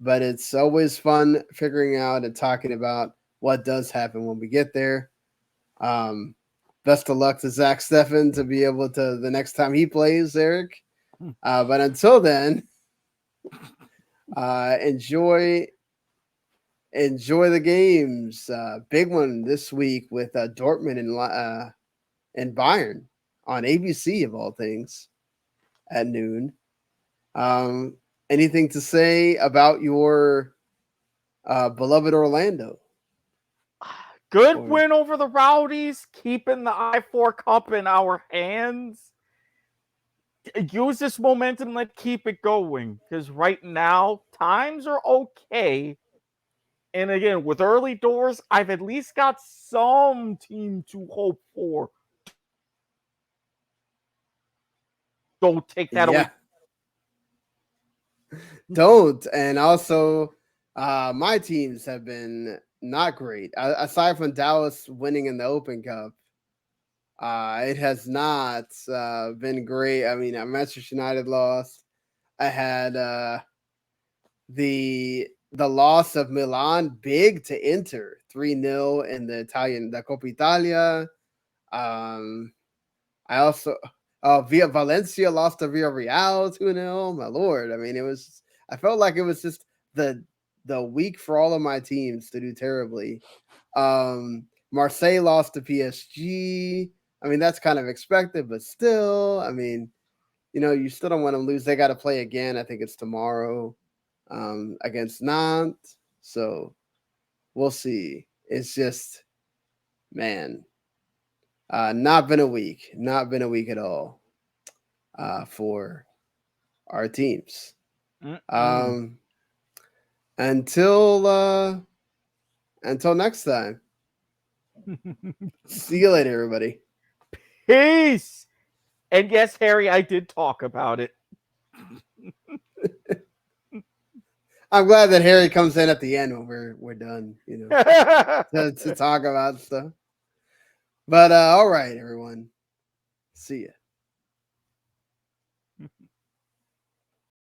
But it's always fun figuring out and talking about what does happen when we get there. Best of luck to Zach Steffen to be able to the next time he plays, Eric. But until then, enjoy the games. Big one this week with Dortmund and Bayern on ABC of all things at noon. Anything to say about your beloved Orlando? Good win over the Rowdies, keeping the I4 Cup in our hands. Use this momentum, let's keep it going. Because right now, times are okay. And again, with early doors, I've at least got some team to hope for. Don't take that away. Don't. And also, my teams have been not great. Aside from Dallas winning in the Open Cup, it has not been great. I mean, Manchester United lost. I had the loss of Milan big to Inter 3-0 in the Coppa Italia. I also via Valencia lost to Villarreal 2-0. My lord, I mean, I felt like it was just the week for all of my teams to do terribly. Marseille lost to PSG. I mean, that's kind of expected, but still, I mean, you still don't want to lose. They got to play again. I think it's tomorrow against Nantes. So we'll see. It's just, man, not been a week. Not been a week at all for our teams. Until Until next time. See you later, everybody. Peace. And yes, Harry, I did talk about it. I'm glad that Harry comes in at the end when we're done, to talk about stuff. But all right, everyone. See ya.